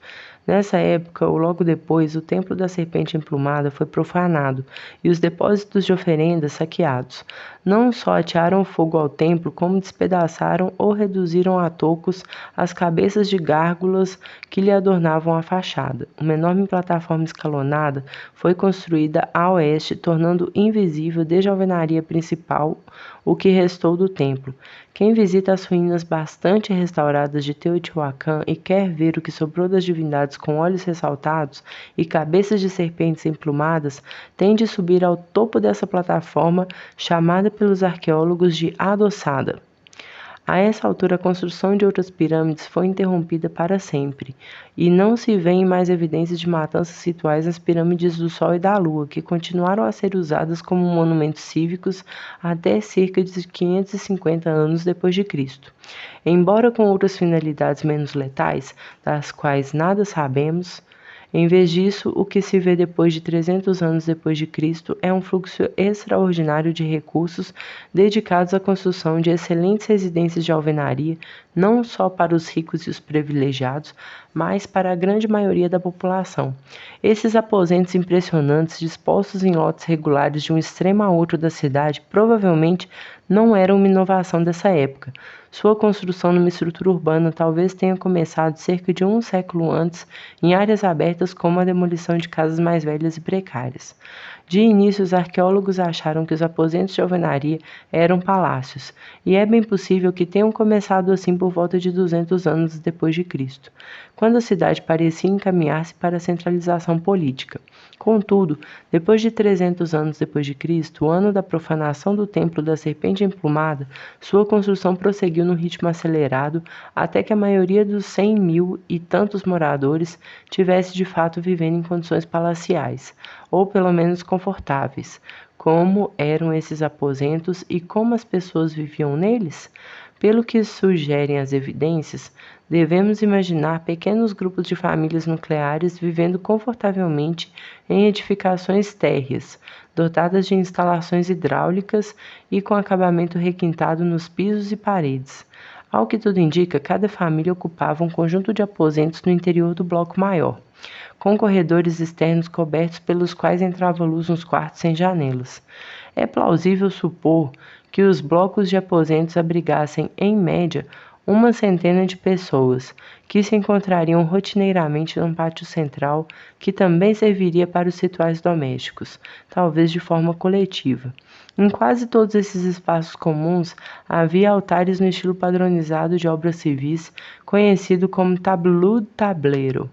Nessa época, ou logo depois, o Templo da Serpente Emplumada foi profanado e os depósitos de oferendas saqueados. Não só atearam fogo ao templo, como despedaçaram ou reduziram a tocos as cabeças de gárgulas que lhe adornavam a fachada. Uma enorme plataforma escalonada foi construída a oeste, tornando invisível desde a alvenaria principal o que restou do templo. Quem visita as ruínas bastante restauradas de Teotihuacan e quer ver o que sobrou das divindades com olhos ressaltados e cabeças de serpentes emplumadas, tem de subir ao topo dessa plataforma, chamada pelos arqueólogos de Adossada. A essa altura, a construção de outras pirâmides foi interrompida para sempre, e não se vêem mais evidências de matanças rituais nas pirâmides do Sol e da Lua, que continuaram a ser usadas como monumentos cívicos até cerca de 550 anos depois de Cristo. Embora com outras finalidades menos letais, das quais nada sabemos, em vez disso, o que se vê depois de 300 anos depois de Cristo é um fluxo extraordinário de recursos dedicados à construção de excelentes residências de alvenaria, não só para os ricos e os privilegiados, mas para a grande maioria da população. Esses aposentos impressionantes, dispostos em lotes regulares de um extremo a outro da cidade, provavelmente não eram uma inovação dessa época. Sua construção numa estrutura urbana talvez tenha começado cerca de um século antes, em áreas abertas como a demolição de casas mais velhas e precárias. De início, os arqueólogos acharam que os aposentos de alvenaria eram palácios, e é bem possível que tenham começado assim por volta de 200 anos depois de Cristo, quando a cidade parecia encaminhar-se para a centralização política. Contudo, depois de 300 anos depois de Cristo, o ano da profanação do Templo da Serpente Emplumada, sua construção prosseguiu num ritmo acelerado até que a maioria dos 100.000 e tantos moradores tivesse de fato vivendo em condições palaciais, ou pelo menos confortáveis. Como eram esses aposentos e como as pessoas viviam neles? Pelo que sugerem as evidências, devemos imaginar pequenos grupos de famílias nucleares vivendo confortavelmente em edificações térreas, dotadas de instalações hidráulicas e com acabamento requintado nos pisos e paredes. Ao que tudo indica, cada família ocupava um conjunto de aposentos no interior do bloco maior, com corredores externos cobertos pelos quais entrava luz nos quartos sem janelas. É plausível supor que os blocos de aposentos abrigassem, em média, uma centena de pessoas, que se encontrariam rotineiramente num pátio central, que também serviria para os rituais domésticos, talvez de forma coletiva. Em quase todos esses espaços comuns havia altares no estilo padronizado de obras civis, conhecido como tableau tableiro,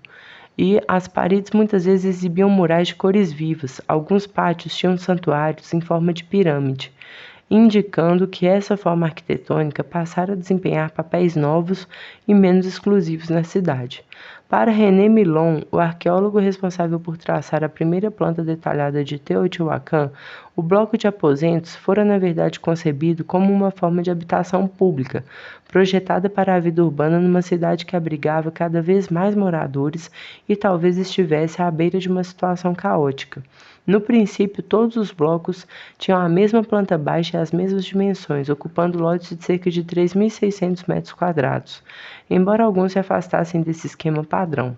e as paredes muitas vezes exibiam murais de cores vivas. Alguns pátios tinham santuários em forma de pirâmide, indicando que essa forma arquitetônica passara a desempenhar papéis novos e menos exclusivos na cidade. Para René Milon, o arqueólogo responsável por traçar a primeira planta detalhada de Teotihuacan, o bloco de aposentos fora na verdade concebido como uma forma de habitação pública, projetada para a vida urbana numa cidade que abrigava cada vez mais moradores e talvez estivesse à beira de uma situação caótica. No princípio, todos os blocos tinham a mesma planta baixa e as mesmas dimensões, ocupando lotes de cerca de 3.600 metros quadrados, embora alguns se afastassem desse esquema padrão.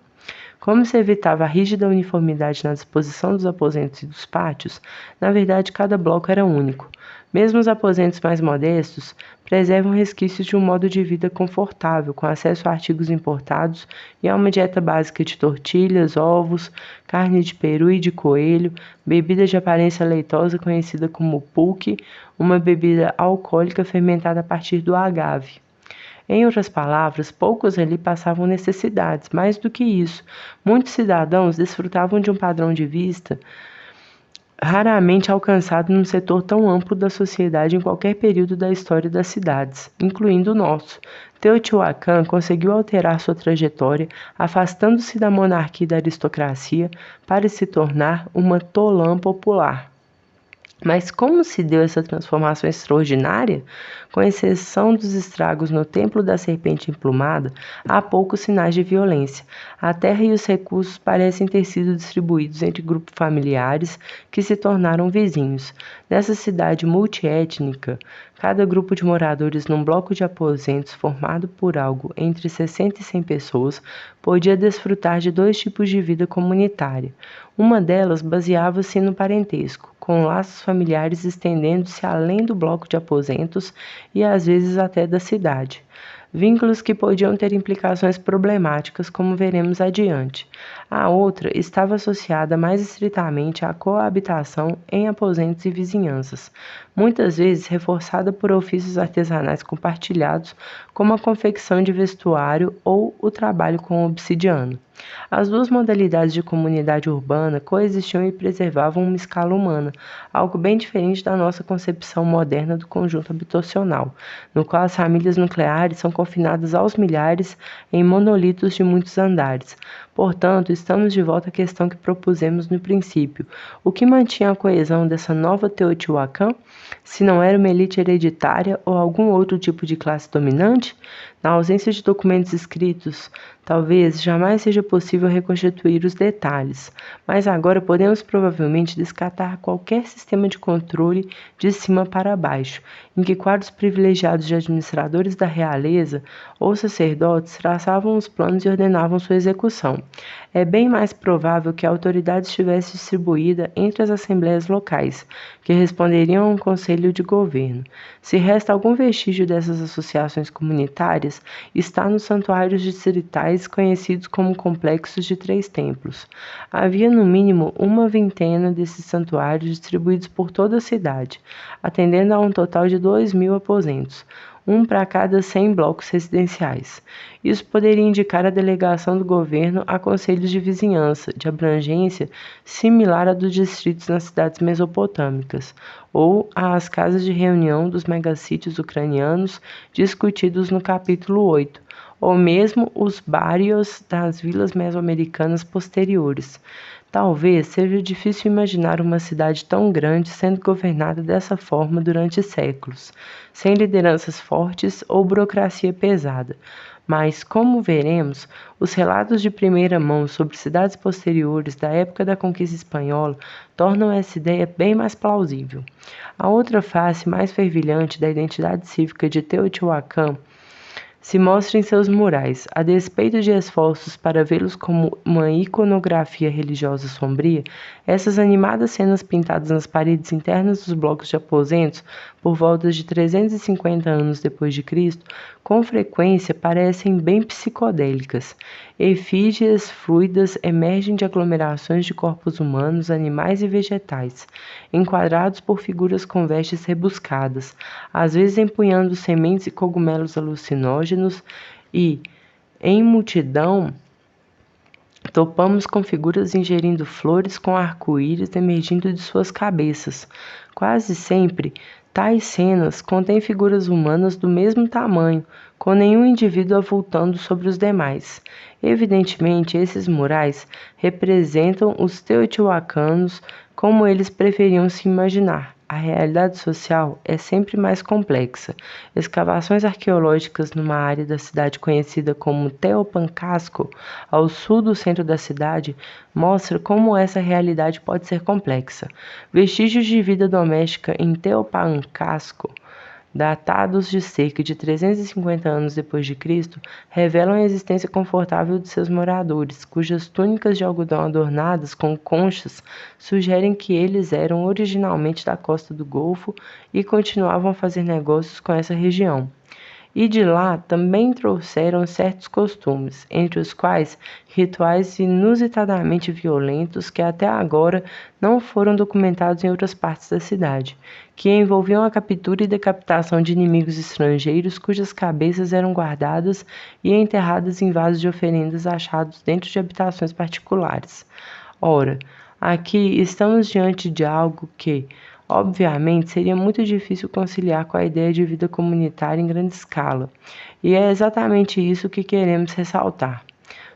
Como se evitava a rígida uniformidade na disposição dos aposentos e dos pátios, na verdade cada bloco era único. Mesmo os aposentos mais modestos preservam resquícios de um modo de vida confortável, com acesso a artigos importados e a uma dieta básica de tortilhas, ovos, carne de peru e de coelho, bebida de aparência leitosa conhecida como pulque, uma bebida alcoólica fermentada a partir do agave. Em outras palavras, poucos ali passavam necessidades. Mais do que isso, muitos cidadãos desfrutavam de um padrão de vida raramente alcançado num setor tão amplo da sociedade em qualquer período da história das cidades, incluindo o nosso. Teotihuacan conseguiu alterar sua trajetória, afastando-se da monarquia e da aristocracia para se tornar uma tolã popular. Mas como se deu essa transformação extraordinária? Com exceção dos estragos no Templo da Serpente Emplumada, há poucos sinais de violência. A terra e os recursos parecem ter sido distribuídos entre grupos familiares que se tornaram vizinhos. Nessa cidade multiétnica, cada grupo de moradores num bloco de aposentos formado por algo entre 60 e 100 pessoas podia desfrutar de dois tipos de vida comunitária. Uma delas baseava-se no parentesco, com laços familiares estendendo-se além do bloco de aposentos e às vezes até da cidade. Vínculos que podiam ter implicações problemáticas, como veremos adiante. A outra estava associada mais estritamente à coabitação em aposentos e vizinhanças, muitas vezes reforçada por ofícios artesanais compartilhados, como a confecção de vestuário ou o trabalho com obsidiana. As duas modalidades de comunidade urbana coexistiam e preservavam uma escala humana, algo bem diferente da nossa concepção moderna do conjunto habitacional, no qual as famílias nucleares são confinadas aos milhares em monolitos de muitos andares. Portanto, estamos de volta à questão que propusemos no princípio. O que mantinha a coesão dessa nova Teotihuacan, se não era uma elite hereditária ou algum outro tipo de classe dominante? Na ausência de documentos escritos, talvez jamais seja possível reconstituir os detalhes, mas agora podemos provavelmente descartar qualquer sistema de controle de cima para baixo, em que quadros privilegiados de administradores da realeza ou sacerdotes traçavam os planos e ordenavam sua execução. É bem mais provável que a autoridade estivesse distribuída entre as assembleias locais, que responderiam a um conselho de governo. Se resta algum vestígio dessas associações comunitárias, está nos santuários distritais conhecidos como complexos de 3 templos. Havia no mínimo uma vintena desses santuários distribuídos por toda a cidade, atendendo a um total de 2.000 aposentos, um para cada 100 blocos residenciais. Isso poderia indicar a delegação do governo a conselhos de vizinhança, de abrangência similar à dos distritos nas cidades mesopotâmicas, ou às casas de reunião dos megassítios ucranianos discutidos no capítulo 8, ou mesmo os barrios das vilas mesoamericanas posteriores. Talvez seja difícil imaginar uma cidade tão grande sendo governada dessa forma durante séculos, sem lideranças fortes ou burocracia pesada. Mas, como veremos, os relatos de primeira mão sobre cidades posteriores da época da conquista espanhola tornam essa ideia bem mais plausível. A outra face mais fervilhante da identidade cívica de Teotihuacan se mostra em seus murais. A despeito de esforços para vê-los como uma iconografia religiosa sombria, essas animadas cenas pintadas nas paredes internas dos blocos de aposentos, por volta de 350 anos depois de Cristo, com frequência parecem bem psicodélicas. Efígies fluidas emergem de aglomerações de corpos humanos, animais e vegetais, enquadrados por figuras com vestes rebuscadas, às vezes empunhando sementes e cogumelos alucinógenos e, em multidão, topamos com figuras ingerindo flores com arco-íris emergindo de suas cabeças. Quase sempre, tais cenas contêm figuras humanas do mesmo tamanho, com nenhum indivíduo avultando sobre os demais. Evidentemente, esses murais representam os teotihuacanos como eles preferiam se imaginar. A realidade social é sempre mais complexa. Escavações arqueológicas numa área da cidade conhecida como Teopancasco, ao sul do centro da cidade, mostram como essa realidade pode ser complexa. Vestígios de vida doméstica em Teopancasco, datados de cerca de 350 anos depois de Cristo, revelam a existência confortável de seus moradores, cujas túnicas de algodão adornadas com conchas sugerem que eles eram originalmente da costa do Golfo e continuavam a fazer negócios com essa região. E de lá também trouxeram certos costumes, entre os quais rituais inusitadamente violentos que até agora não foram documentados em outras partes da cidade, que envolviam a captura e decapitação de inimigos estrangeiros cujas cabeças eram guardadas e enterradas em vasos de oferendas achados dentro de habitações particulares. Ora, aqui estamos diante de algo que, obviamente, seria muito difícil conciliar com a ideia de vida comunitária em grande escala, e é exatamente isso que queremos ressaltar.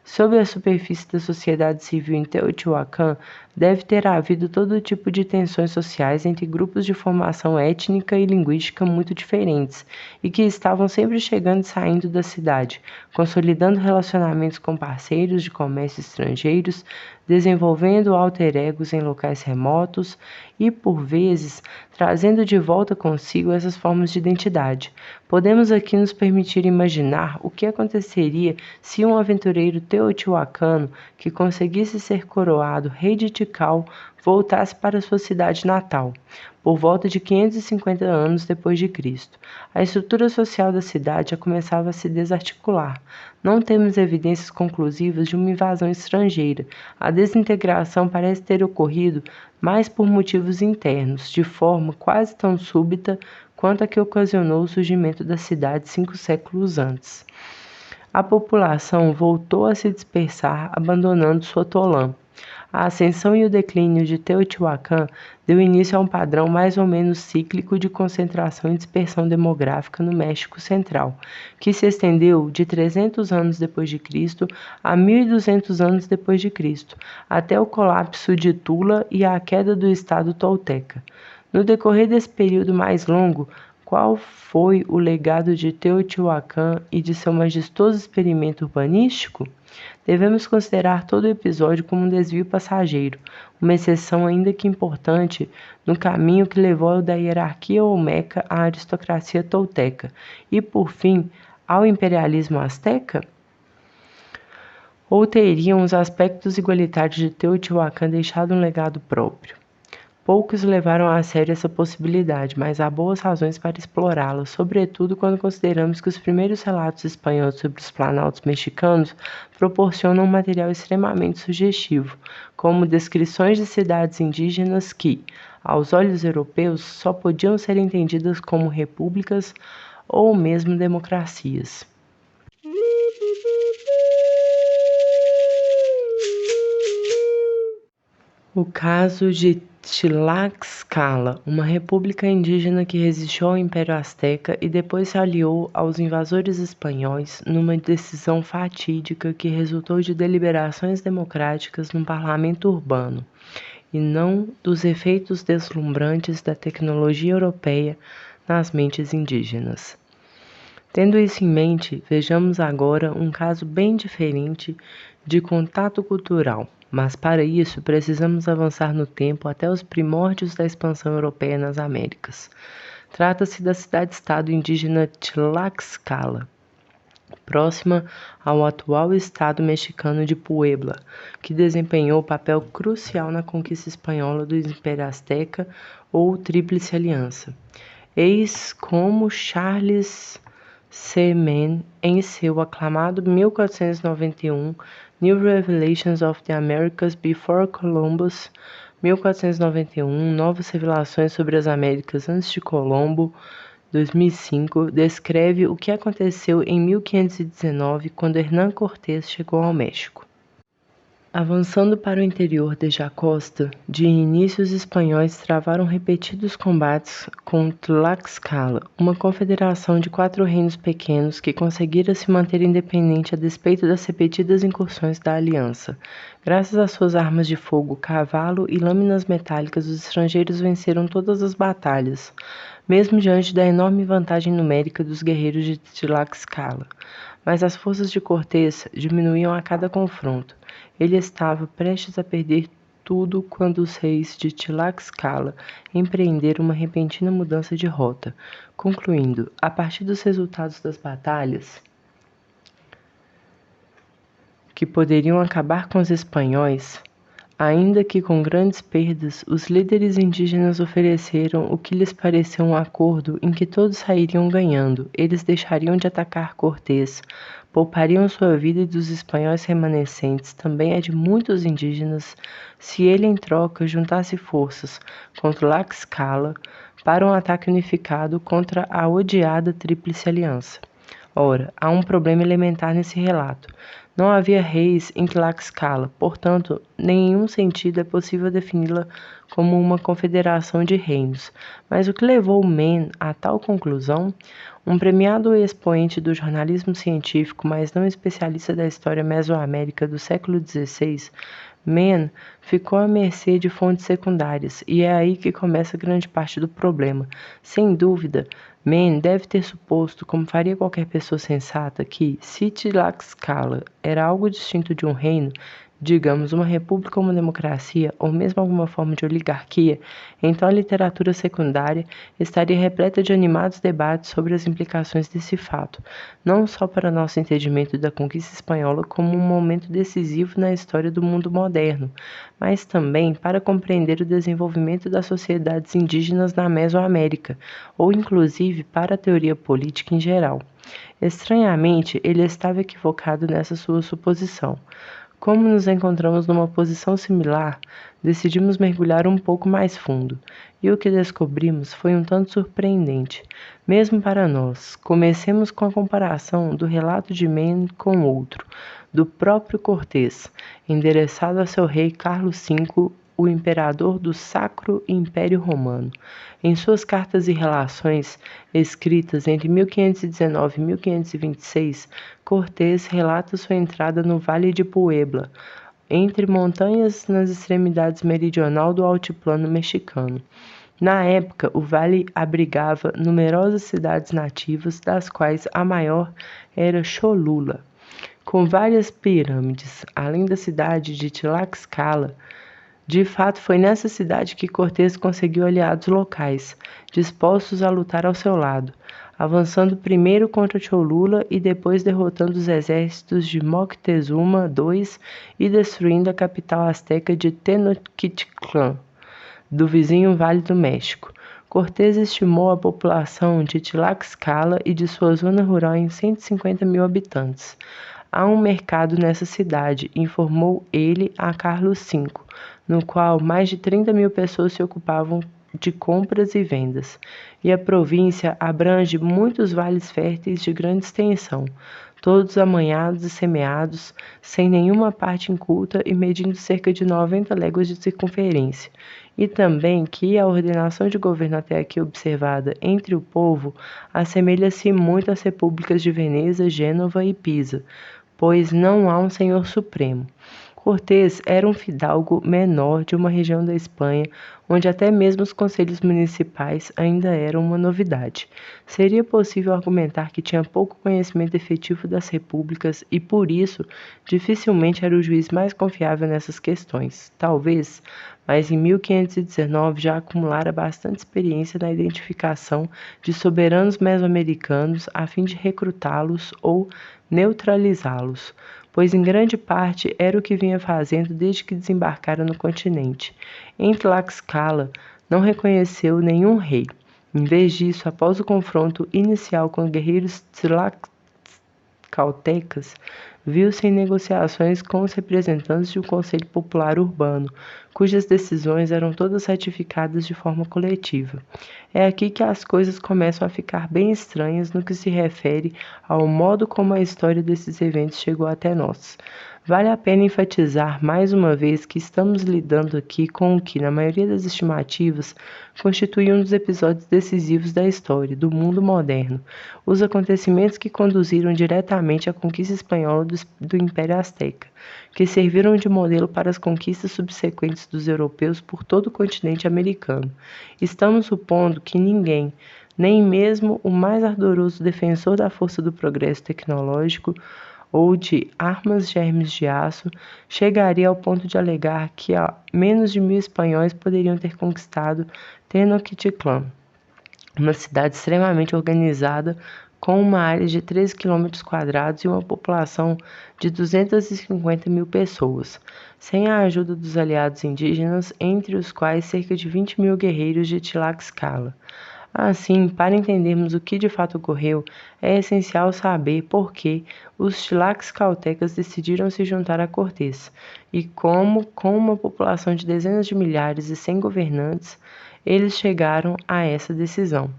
Sob a superfície da sociedade civil em Teotihuacan, deve ter havido todo tipo de tensões sociais entre grupos de formação étnica e linguística muito diferentes, e que estavam sempre chegando e saindo da cidade, consolidando relacionamentos com parceiros de comércio estrangeiros, desenvolvendo alter egos em locais remotos e, por vezes, trazendo de volta consigo essas formas de identidade. Podemos aqui nos permitir imaginar o que aconteceria se um aventureiro teotihuacano que conseguisse ser coroado rei de Tikal voltasse para sua cidade natal, por volta de 550 anos depois de Cristo. A estrutura social da cidade já começava a se desarticular. Não temos evidências conclusivas de uma invasão estrangeira. A desintegração parece ter ocorrido mais por motivos internos, de forma quase tão súbita quanto a que ocasionou o surgimento da cidade 5 séculos antes. A população voltou a se dispersar, abandonando Sotolã. A ascensão e o declínio de Teotihuacan deu início a um padrão mais ou menos cíclico de concentração e dispersão demográfica no México Central, que se estendeu de 300 anos depois de Cristo a 1200 anos depois de Cristo, até o colapso de Tula e a queda do Estado tolteca. No decorrer desse período mais longo, qual foi o legado de Teotihuacan e de seu majestoso experimento urbanístico? Devemos considerar todo o episódio como um desvio passageiro, uma exceção ainda que importante no caminho que levou da hierarquia olmeca à aristocracia tolteca e, por fim, ao imperialismo azteca? Ou teriam os aspectos igualitários de Teotihuacan deixado um legado próprio? Poucos levaram a sério essa possibilidade, mas há boas razões para explorá-la, sobretudo quando consideramos que os primeiros relatos espanhóis sobre os planaltos mexicanos proporcionam um material extremamente sugestivo, como descrições de cidades indígenas que, aos olhos europeus, só podiam ser entendidas como repúblicas ou mesmo democracias. O caso de Tlaxcala, uma república indígena que resistiu ao Império Azteca e depois se aliou aos invasores espanhóis numa decisão fatídica que resultou de deliberações democráticas num parlamento urbano, e não dos efeitos deslumbrantes da tecnologia europeia nas mentes indígenas. Tendo isso em mente, vejamos agora um caso bem diferente de contato cultural. Mas para isso, precisamos avançar no tempo até os primórdios da expansão europeia nas Américas. Trata-se da cidade-estado indígena Tlaxcala, próxima ao atual estado mexicano de Puebla, que desempenhou papel crucial na conquista espanhola do Império Azteca ou Tríplice Aliança. Eis como Charles C. Mann, em seu aclamado 1491 New Revelations of the Americas Before Columbus, 1491, Novas Revelações sobre as Américas antes de Colombo, 2005, descreve o que aconteceu em 1519, quando Hernán Cortés chegou ao México. Avançando para o interior desde a costa, de início os espanhóis travaram repetidos combates com Tlaxcala, uma confederação de 4 reinos pequenos que conseguira se manter independente a despeito das repetidas incursões da aliança. Graças às suas armas de fogo, cavalo e lâminas metálicas, os estrangeiros venceram todas as batalhas, mesmo diante da enorme vantagem numérica dos guerreiros de Tlaxcala. Mas as forças de Cortés diminuíam a cada confronto. Ele estava prestes a perder tudo quando os reis de Tlaxcala empreenderam uma repentina mudança de rota, concluindo, a partir dos resultados das batalhas, que poderiam acabar com os espanhóis. Ainda que com grandes perdas, os líderes indígenas ofereceram o que lhes pareceu um acordo em que todos sairiam ganhando. Eles deixariam de atacar Cortés, poupariam sua vida e dos espanhóis remanescentes, também a de muitos indígenas, se ele em troca juntasse forças contra Tlaxcala para um ataque unificado contra a odiada Tríplice Aliança. Ora, há um problema elementar nesse relato. Não havia reis em Tlaxcala, portanto, em nenhum sentido é possível defini-la como uma confederação de reinos. Mas o que levou Mann a tal conclusão? Um premiado expoente do jornalismo científico, mas não especialista da história mesoamérica do século XVI, Mann ficou à mercê de fontes secundárias, e é aí que começa grande parte do problema. Sem dúvida, Mann deve ter suposto, como faria qualquer pessoa sensata, que, se Tlaxcala era algo distinto de um reino, digamos, uma república ou uma democracia, ou mesmo alguma forma de oligarquia, então a literatura secundária estaria repleta de animados debates sobre as implicações desse fato, não só para nosso entendimento da conquista espanhola como um momento decisivo na história do mundo moderno, mas também para compreender o desenvolvimento das sociedades indígenas na Mesoamérica, ou inclusive para a teoria política em geral. Estranhamente, ele estava equivocado nessa sua suposição. Como nos encontramos numa posição similar, decidimos mergulhar um pouco mais fundo, e o que descobrimos foi um tanto surpreendente, mesmo para nós. Comecemos com a comparação do relato de Mann com outro, do próprio Cortés, endereçado a seu rei Carlos V, o imperador do Sacro Império Romano. Em suas cartas e relações, escritas entre 1519 e 1526, Cortés relata sua entrada no Vale de Puebla, entre montanhas nas extremidades meridional do altiplano mexicano. Na época, o vale abrigava numerosas cidades nativas, das quais a maior era Cholula, com várias pirâmides, além da cidade de Tlaxcala. De fato, foi nessa cidade que Cortés conseguiu aliados locais, dispostos a lutar ao seu lado, avançando primeiro contra Cholula e depois derrotando os exércitos de Moctezuma II e destruindo a capital asteca de Tenochtitlan, do vizinho Vale do México. Cortés estimou a população de Tlaxcala e de sua zona rural em 150 mil habitantes. Há um mercado nessa cidade, informou ele a Carlos V, no qual mais de 30 mil pessoas se ocupavam de compras e vendas, e a província abrange muitos vales férteis de grande extensão, todos amanhados e semeados, sem nenhuma parte inculta e medindo cerca de 90 léguas de circunferência, e também que a ordenação de governo até aqui observada entre o povo assemelha-se muito às repúblicas de Veneza, Gênova e Pisa, pois não há um senhor supremo. Cortés era um fidalgo menor de uma região da Espanha, onde até mesmo os conselhos municipais ainda eram uma novidade. Seria possível argumentar que tinha pouco conhecimento efetivo das repúblicas e, por isso, dificilmente era o juiz mais confiável nessas questões. Talvez, mas em 1519 já acumulara bastante experiência na identificação de soberanos mesoamericanos a fim de recrutá-los ou neutralizá-los, pois em grande parte era o que vinha fazendo desde que desembarcara no continente. Em Tlaxcala, não reconheceu nenhum rei. Em vez disso, após o confronto inicial com guerreiros tlaxcaltecas, viu-se em negociações com os representantes de um conselho popular urbano, cujas decisões eram todas ratificadas de forma coletiva. É aqui que as coisas começam a ficar bem estranhas no que se refere ao modo como a história desses eventos chegou até nós. Vale a pena enfatizar mais uma vez que estamos lidando aqui com o que, na maioria das estimativas, constitui um dos episódios decisivos da história do mundo moderno, os acontecimentos que conduziram diretamente à conquista espanhola do Império Azteca, que serviram de modelo para as conquistas subsequentes dos europeus por todo o continente americano. Estamos supondo que ninguém, nem mesmo o mais ardoroso defensor da força do progresso tecnológico ou de armas germes de aço, chegaria ao ponto de alegar que menos de 1.000 espanhóis poderiam ter conquistado Tenochtitlan, uma cidade extremamente organizada com uma área de 13 km² e uma população de 250 mil pessoas, sem a ajuda dos aliados indígenas, entre os quais cerca de 20 mil guerreiros de Tlaxcala. Assim, para entendermos o que de fato ocorreu, é essencial saber por que os tlaxcaltecas decidiram se juntar a Cortés e como, com uma população de dezenas de milhares e sem governantes, eles chegaram a essa decisão.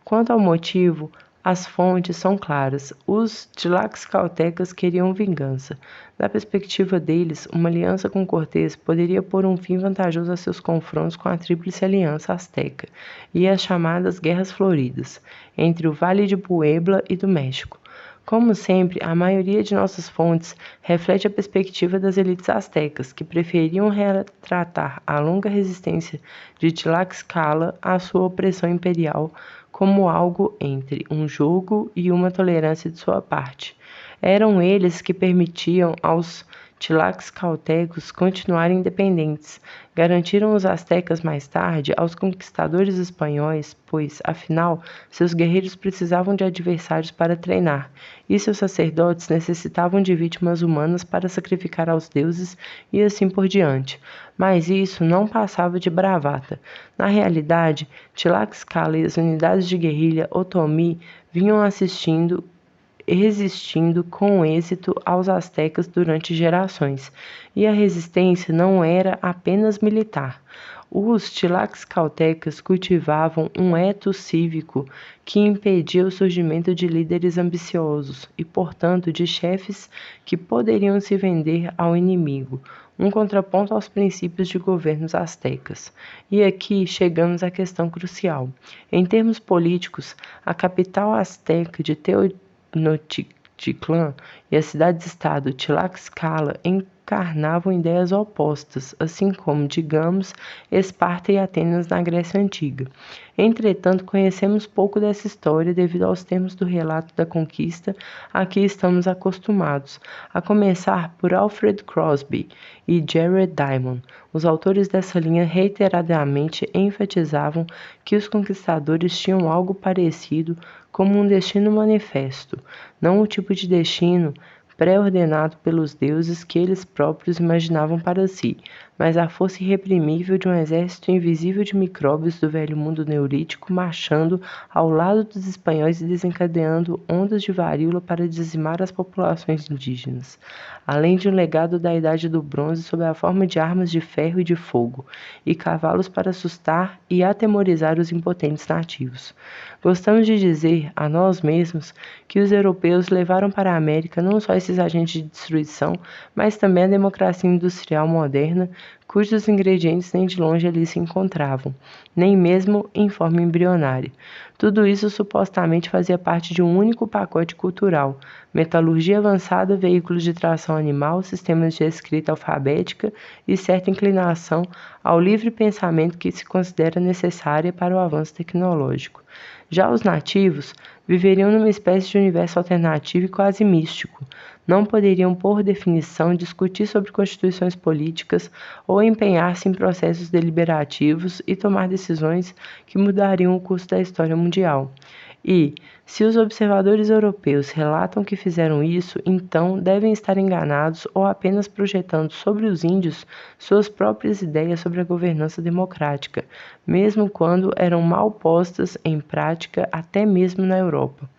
Quanto ao motivo, As fontes são claras. Os tlaxcaltecas queriam vingança. Da perspectiva deles, uma aliança com Cortés poderia pôr um fim vantajoso a seus confrontos com a Tríplice Aliança Azteca e as chamadas Guerras Floridas, entre o Vale de Puebla e do México. Como sempre, a maioria de nossas fontes reflete a perspectiva das elites astecas, que preferiam retratar a longa resistência de Tlaxcala à sua opressão imperial como algo entre um jogo e uma tolerância de sua parte. Eram eles que permitiam aos tlaxcaltecos continuarem independentes. Garantiram os astecas mais tarde aos conquistadores espanhóis, pois, afinal, seus guerreiros precisavam de adversários para treinar, e seus sacerdotes necessitavam de vítimas humanas para sacrificar aos deuses e assim por diante. Mas isso não passava de bravata. Na realidade, Tlaxcala e as unidades de guerrilha Otomi vinham resistindo com êxito aos astecas durante gerações, e a resistência não era apenas militar. Os tlaxcaltecas cultivavam um ethos cívico que impedia o surgimento de líderes ambiciosos e, portanto, de chefes que poderiam se vender ao inimigo, um contraponto aos princípios de governos astecas. E aqui chegamos à questão crucial. Em termos políticos, a capital asteca de Tenochtitlan e a cidade-estado Tlaxcala encarnavam ideias opostas, assim como, digamos, Esparta e Atenas na Grécia Antiga. Entretanto, conhecemos pouco dessa história devido aos termos do relato da conquista a que estamos acostumados, a começar por Alfred Crosby e Jared Diamond. Os autores dessa linha reiteradamente enfatizavam que os conquistadores tinham algo parecido como um destino manifesto, não o tipo de destino pré-ordenado pelos deuses que eles próprios imaginavam para si, mas a força irreprimível de um exército invisível de micróbios do velho mundo neolítico marchando ao lado dos espanhóis e desencadeando ondas de varíola para dizimar as populações indígenas, além de um legado da Idade do Bronze sob a forma de armas de ferro e de fogo, e cavalos para assustar e atemorizar os impotentes nativos. Gostamos de dizer a nós mesmos que os europeus levaram para a América não só esses agentes de destruição, mas também a democracia industrial moderna, cujos ingredientes nem de longe ali se encontravam, nem mesmo em forma embrionária. Tudo isso supostamente fazia parte de um único pacote cultural: metalurgia avançada, veículos de tração animal, sistemas de escrita alfabética e certa inclinação ao livre pensamento que se considera necessária para o avanço tecnológico. Já os nativos viveriam numa espécie de universo alternativo e quase místico. Não poderiam, por definição, discutir sobre constituições políticas ou empenhar-se em processos deliberativos e tomar decisões que mudariam o curso da história mundial. E, se os observadores europeus relatam que fizeram isso, então devem estar enganados ou apenas projetando sobre os índios suas próprias ideias sobre a governança democrática, mesmo quando eram mal postas em prática até mesmo na Europa.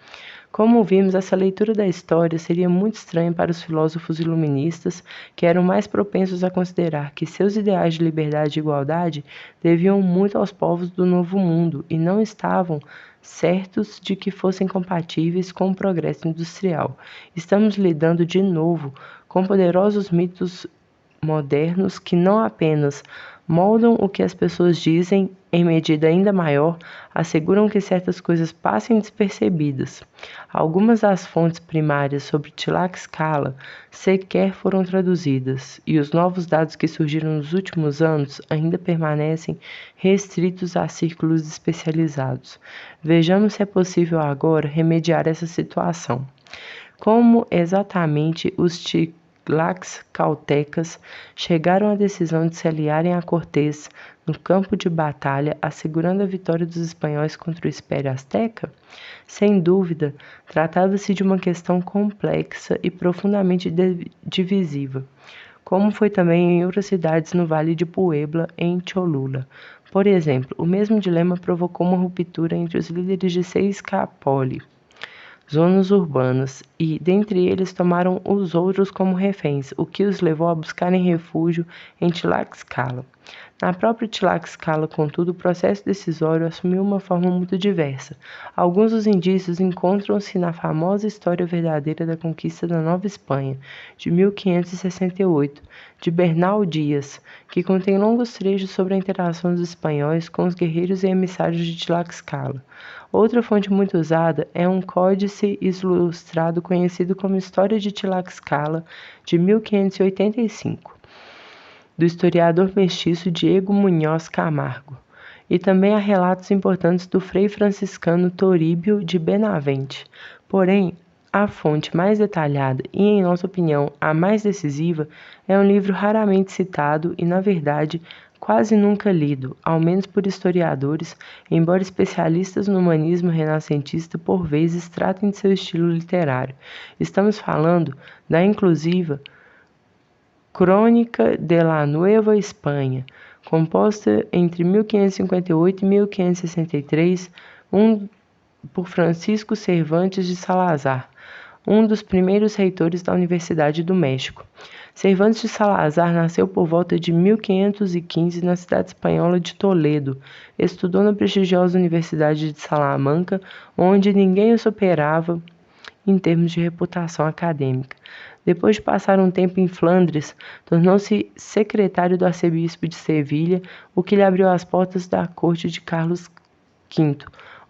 Como vimos, essa leitura da história seria muito estranha para os filósofos iluministas, que eram mais propensos a considerar que seus ideais de liberdade e igualdade deviam muito aos povos do Novo Mundo e não estavam certos de que fossem compatíveis com o progresso industrial. Estamos lidando de novo com poderosos mitos modernos que não apenas moldam o que as pessoas dizem em medida ainda maior, asseguram que certas coisas passem despercebidas. Algumas das fontes primárias sobre Tlaxcala sequer foram traduzidas, e os novos dados que surgiram nos últimos anos ainda permanecem restritos a círculos especializados. Vejamos se é possível agora remediar essa situação. Como exatamente os tlaxcaltecas chegaram à decisão de se aliarem a Cortés no campo de batalha, assegurando a vitória dos espanhóis contra o Império Azteca? Sem dúvida, tratava-se de uma questão complexa e profundamente divisiva, como foi também em outras cidades no Vale de Puebla e em Cholula. Por exemplo, o mesmo dilema provocou uma ruptura entre os líderes de Seixcapoli, zonas urbanas, e dentre eles tomaram os outros como reféns, o que os levou a buscarem refúgio em Tlaxcala. Na própria Tlaxcala, contudo, o processo decisório assumiu uma forma muito diversa. Alguns dos indícios encontram-se na famosa História Verdadeira da Conquista da Nova Espanha, de 1568, de Bernal Dias, que contém longos trechos sobre a interação dos espanhóis com os guerreiros e emissários de Tlaxcala. Outra fonte muito usada é um códice ilustrado conhecido como História de Tlaxcala, de 1585, do historiador mestiço Diego Munhoz Camargo. E também há relatos importantes do frei franciscano Toríbio de Benavente. Porém, a fonte mais detalhada e, em nossa opinião, a mais decisiva é um livro raramente citado e, na verdade, quase nunca lido, ao menos por historiadores, embora especialistas no humanismo renascentista por vezes tratem de seu estilo literário. Estamos falando da inclusiva Crônica de la Nueva Espanha, composta entre 1558 e 1563, por Francisco Cervantes de Salazar, um dos primeiros reitores da Universidade do México. Cervantes de Salazar nasceu por volta de 1515 na cidade espanhola de Toledo. Estudou na prestigiosa Universidade de Salamanca, onde ninguém o superava em termos de reputação acadêmica. Depois de passar um tempo em Flandres, tornou-se secretário do arcebispo de Sevilha, o que lhe abriu as portas da corte de Carlos V,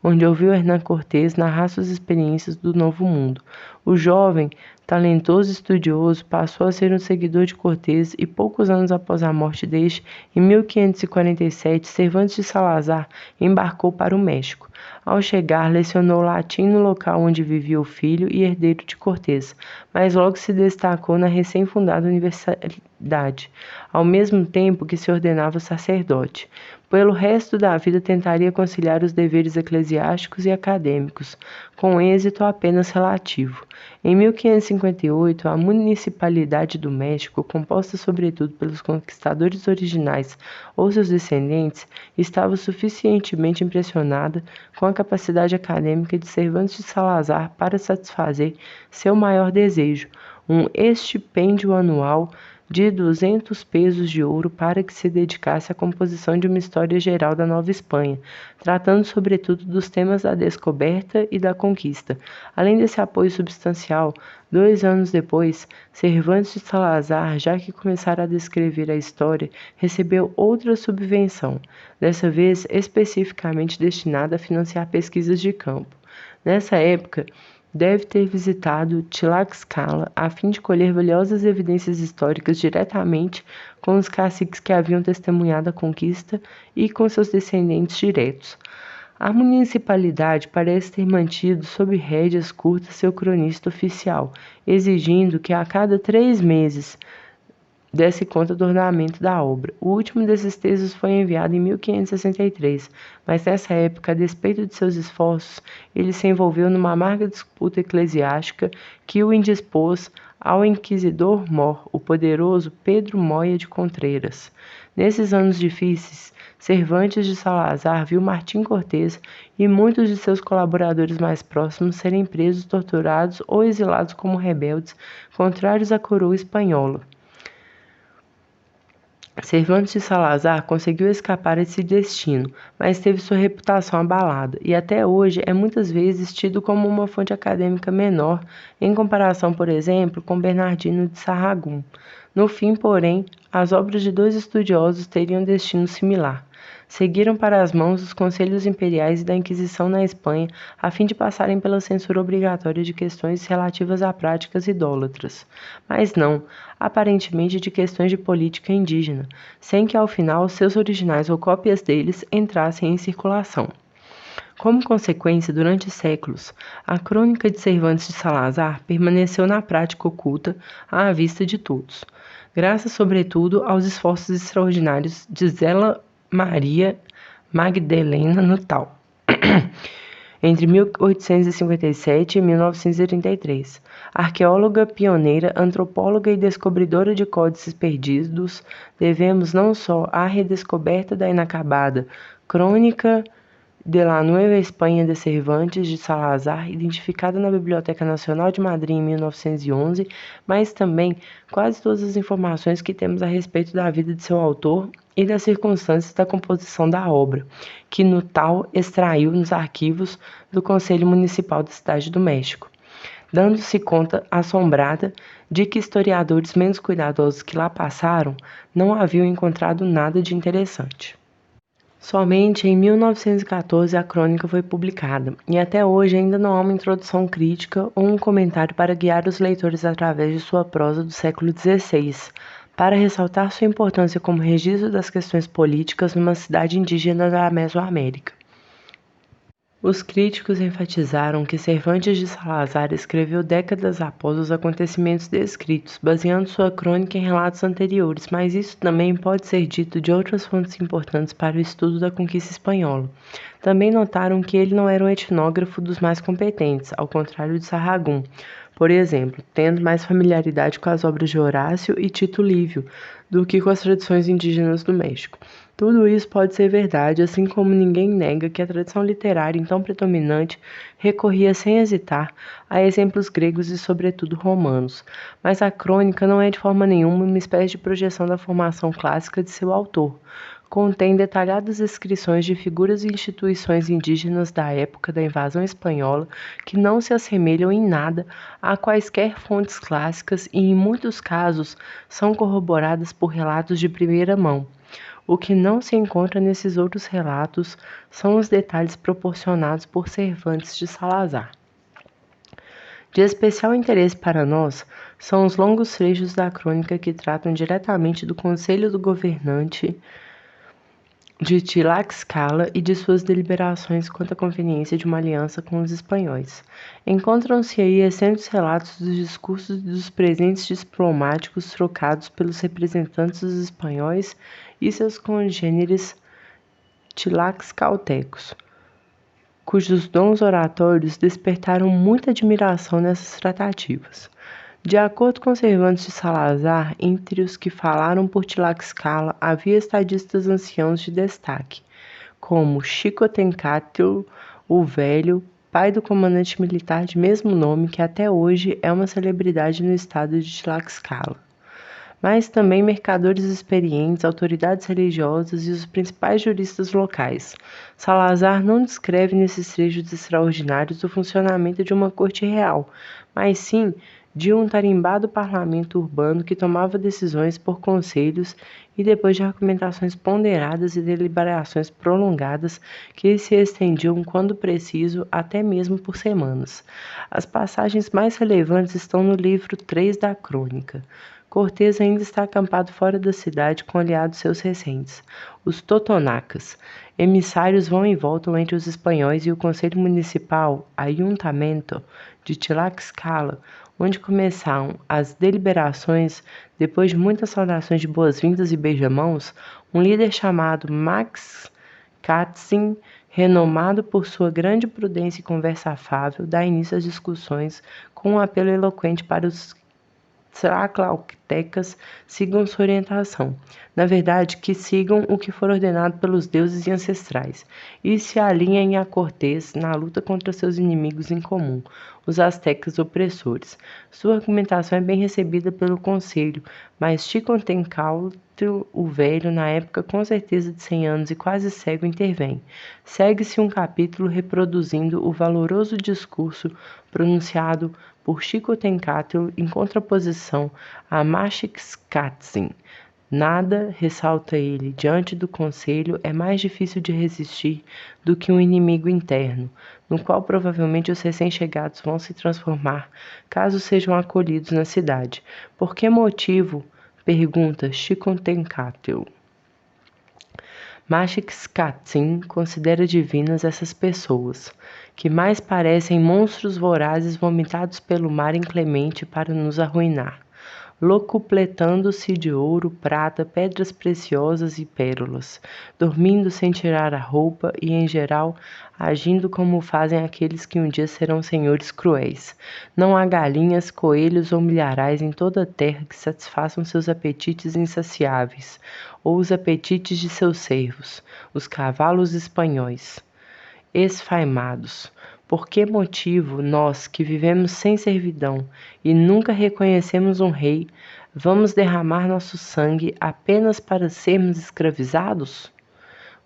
onde ouviu Hernán Cortés narrar suas experiências do Novo Mundo. O jovem, talentoso e estudioso, passou a ser um seguidor de Cortés e poucos anos após a morte deste, em 1547, Cervantes de Salazar embarcou para o México. Ao chegar, lecionou latim no local onde vivia o filho e herdeiro de Cortés, mas logo se destacou na recém-fundada universidade, ao mesmo tempo que se ordenava sacerdote. Pelo resto da vida tentaria conciliar os deveres eclesiásticos e acadêmicos, com êxito apenas relativo. Em 1558, a Municipalidade do México, composta sobretudo pelos conquistadores originais ou seus descendentes, estava suficientemente impressionada com a capacidade acadêmica de Cervantes de Salazar para satisfazer seu maior desejo, um estipêndio anual de 200 pesos de ouro para que se dedicasse à composição de uma história geral da Nova Espanha, tratando sobretudo dos temas da descoberta e da conquista. Além desse apoio substancial, 2 anos depois, Cervantes de Salazar, já que começara a descrever a história, recebeu outra subvenção, dessa vez especificamente destinada a financiar pesquisas de campo. Nessa época, deve ter visitado Tlaxcala a fim de colher valiosas evidências históricas diretamente com os caciques que haviam testemunhado a conquista e com seus descendentes diretos. A municipalidade parece ter mantido sob rédeas curtas seu cronista oficial, exigindo que a cada 3 meses desse conta do ornamento da obra. O último desses textos foi enviado em 1563, mas nessa época, a despeito de seus esforços, ele se envolveu numa amarga disputa eclesiástica que o indispôs ao inquisidor-mor, o poderoso Pedro Moya de Contreras. Nesses anos difíceis, Cervantes de Salazar viu Martim Cortés e muitos de seus colaboradores mais próximos serem presos, torturados ou exilados como rebeldes, contrários à coroa espanhola. Cervantes de Salazar conseguiu escapar a esse destino, mas teve sua reputação abalada, e até hoje é muitas vezes tido como uma fonte acadêmica menor, em comparação, por exemplo, com Bernardino de Sahagún. No fim, porém, as obras de 2 estudiosos teriam destino similar. Seguiram para as mãos dos conselhos imperiais e da Inquisição na Espanha, a fim de passarem pela censura obrigatória de questões relativas a práticas idólatras. Mas não, aparentemente de questões de política indígena, sem que ao final seus originais ou cópias deles entrassem em circulação. Como consequência, durante séculos, a crônica de Cervantes de Salazar permaneceu na prática oculta à vista de todos, graças sobretudo aos esforços extraordinários de Zélia Maria Magdalena Nuttall, entre 1857 e 1933. Arqueóloga pioneira, antropóloga e descobridora de códices perdidos, devemos não só à redescoberta da inacabada Crônica de la Nueva Espanha de Cervantes de Salazar, identificada na Biblioteca Nacional de Madrid em 1911, mas também quase todas as informações que temos a respeito da vida de seu autor e das circunstâncias da composição da obra, que no tal extraiu nos arquivos do Conselho Municipal da Cidade do México, dando-se conta assombrada de que historiadores menos cuidadosos que lá passaram não haviam encontrado nada de interessante. Somente em 1914 a crônica foi publicada, e até hoje ainda não há uma introdução crítica ou um comentário para guiar os leitores através de sua prosa do século XVI, para ressaltar sua importância como registro das questões políticas numa cidade indígena da Mesoamérica. Os críticos enfatizaram que Cervantes de Salazar escreveu décadas após os acontecimentos descritos, baseando sua crônica em relatos anteriores, mas isso também pode ser dito de outras fontes importantes para o estudo da conquista espanhola. Também notaram que ele não era um etnógrafo dos mais competentes, ao contrário de Sahagún, por exemplo, tendo mais familiaridade com as obras de Horácio e Tito Livio do que com as tradições indígenas do México. Tudo isso pode ser verdade, assim como ninguém nega que a tradição literária então predominante recorria sem hesitar a exemplos gregos e sobretudo romanos, mas a crônica não é de forma nenhuma uma espécie de projeção da formação clássica de seu autor. Contém detalhadas descrições de figuras e instituições indígenas da época da invasão espanhola que não se assemelham em nada a quaisquer fontes clássicas e, em muitos casos, são corroboradas por relatos de primeira mão. O que não se encontra nesses outros relatos são os detalhes proporcionados por Cervantes de Salazar. De especial interesse para nós são os longos trechos da crônica que tratam diretamente do conselho do governante de Tlaxcala e de suas deliberações quanto à conveniência de uma aliança com os espanhóis. Encontram-se aí recentes relatos dos discursos e dos presentes diplomáticos trocados pelos representantes dos espanhóis e seus congêneres tlaxcaltecos, cujos dons oratórios despertaram muita admiração nessas tratativas. De acordo com Cervantes de Salazar, entre os que falaram por Tlaxcala havia estadistas anciãos de destaque, como Xicotencatl o Velho, pai do comandante militar de mesmo nome que até hoje é uma celebridade no estado de Tlaxcala, mas também mercadores experientes, autoridades religiosas e os principais juristas locais. Salazar não descreve nesses trechos extraordinários o funcionamento de uma corte real, mas sim de um tarimbado parlamento urbano que tomava decisões por conselhos e depois de argumentações ponderadas e deliberações prolongadas que se estendiam, quando preciso, até mesmo por semanas. As passagens mais relevantes estão no livro 3 da crônica. Cortés ainda está acampado fora da cidade com aliados seus recentes, os totonacas. Emissários vão e voltam entre os espanhóis e o Conselho Municipal, Ayuntamiento, de Tlaxcala, onde começaram as deliberações. Depois de muitas saudações de boas-vindas e beijamãos, um líder chamado Max Katzin, renomado por sua grande prudência e conversa afável, dá início às discussões com um apelo eloquente para os tlaxcaltecas sigam sua orientação. Na verdade, que sigam o que for ordenado pelos deuses e ancestrais, e se alinhem a Cortés na luta contra seus inimigos em comum, os astecas opressores. Sua argumentação é bem recebida pelo conselho, mas Xicotencatl o Velho, na época com certeza de 100 anos e quase cego, intervém. Segue-se um capítulo reproduzindo o valoroso discurso pronunciado por Xicotencatl em contraposição a Maxixcatzin. Nada, ressalta ele, diante do conselho é mais difícil de resistir do que um inimigo interno, no qual provavelmente os recém-chegados vão se transformar, caso sejam acolhidos na cidade. Por que motivo? Pergunta Xicotencatl. Maxixcatzin considera divinas essas pessoas, que mais parecem monstros vorazes vomitados pelo mar inclemente para nos arruinar, locupletando-se de ouro, prata, pedras preciosas e pérolas, dormindo sem tirar a roupa e, em geral, agindo como fazem aqueles que um dia serão senhores cruéis. Não há galinhas, coelhos ou milharais em toda a terra que satisfaçam seus apetites insaciáveis, ou os apetites de seus servos, os cavalos espanhóis. esfaimados. Por que motivo nós, que vivemos sem servidão e nunca reconhecemos um rei, vamos derramar nosso sangue apenas para sermos escravizados?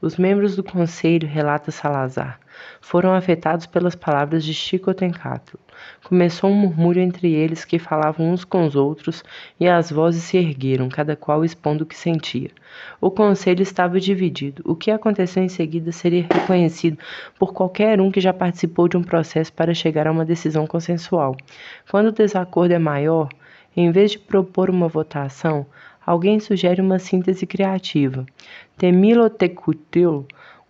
Os membros do conselho, relata Salazar, foram afetados pelas palavras de Xicotencatl. Começou um murmúrio entre eles que falavam uns com os outros, e as vozes se ergueram, cada qual expondo o que sentia. O conselho estava dividido. O que aconteceu em seguida seria reconhecido por qualquer um que já participou de um processo para chegar a uma decisão consensual. Quando o desacordo é maior, em vez de propor uma votação, alguém sugere uma síntese criativa. Temilotecutl,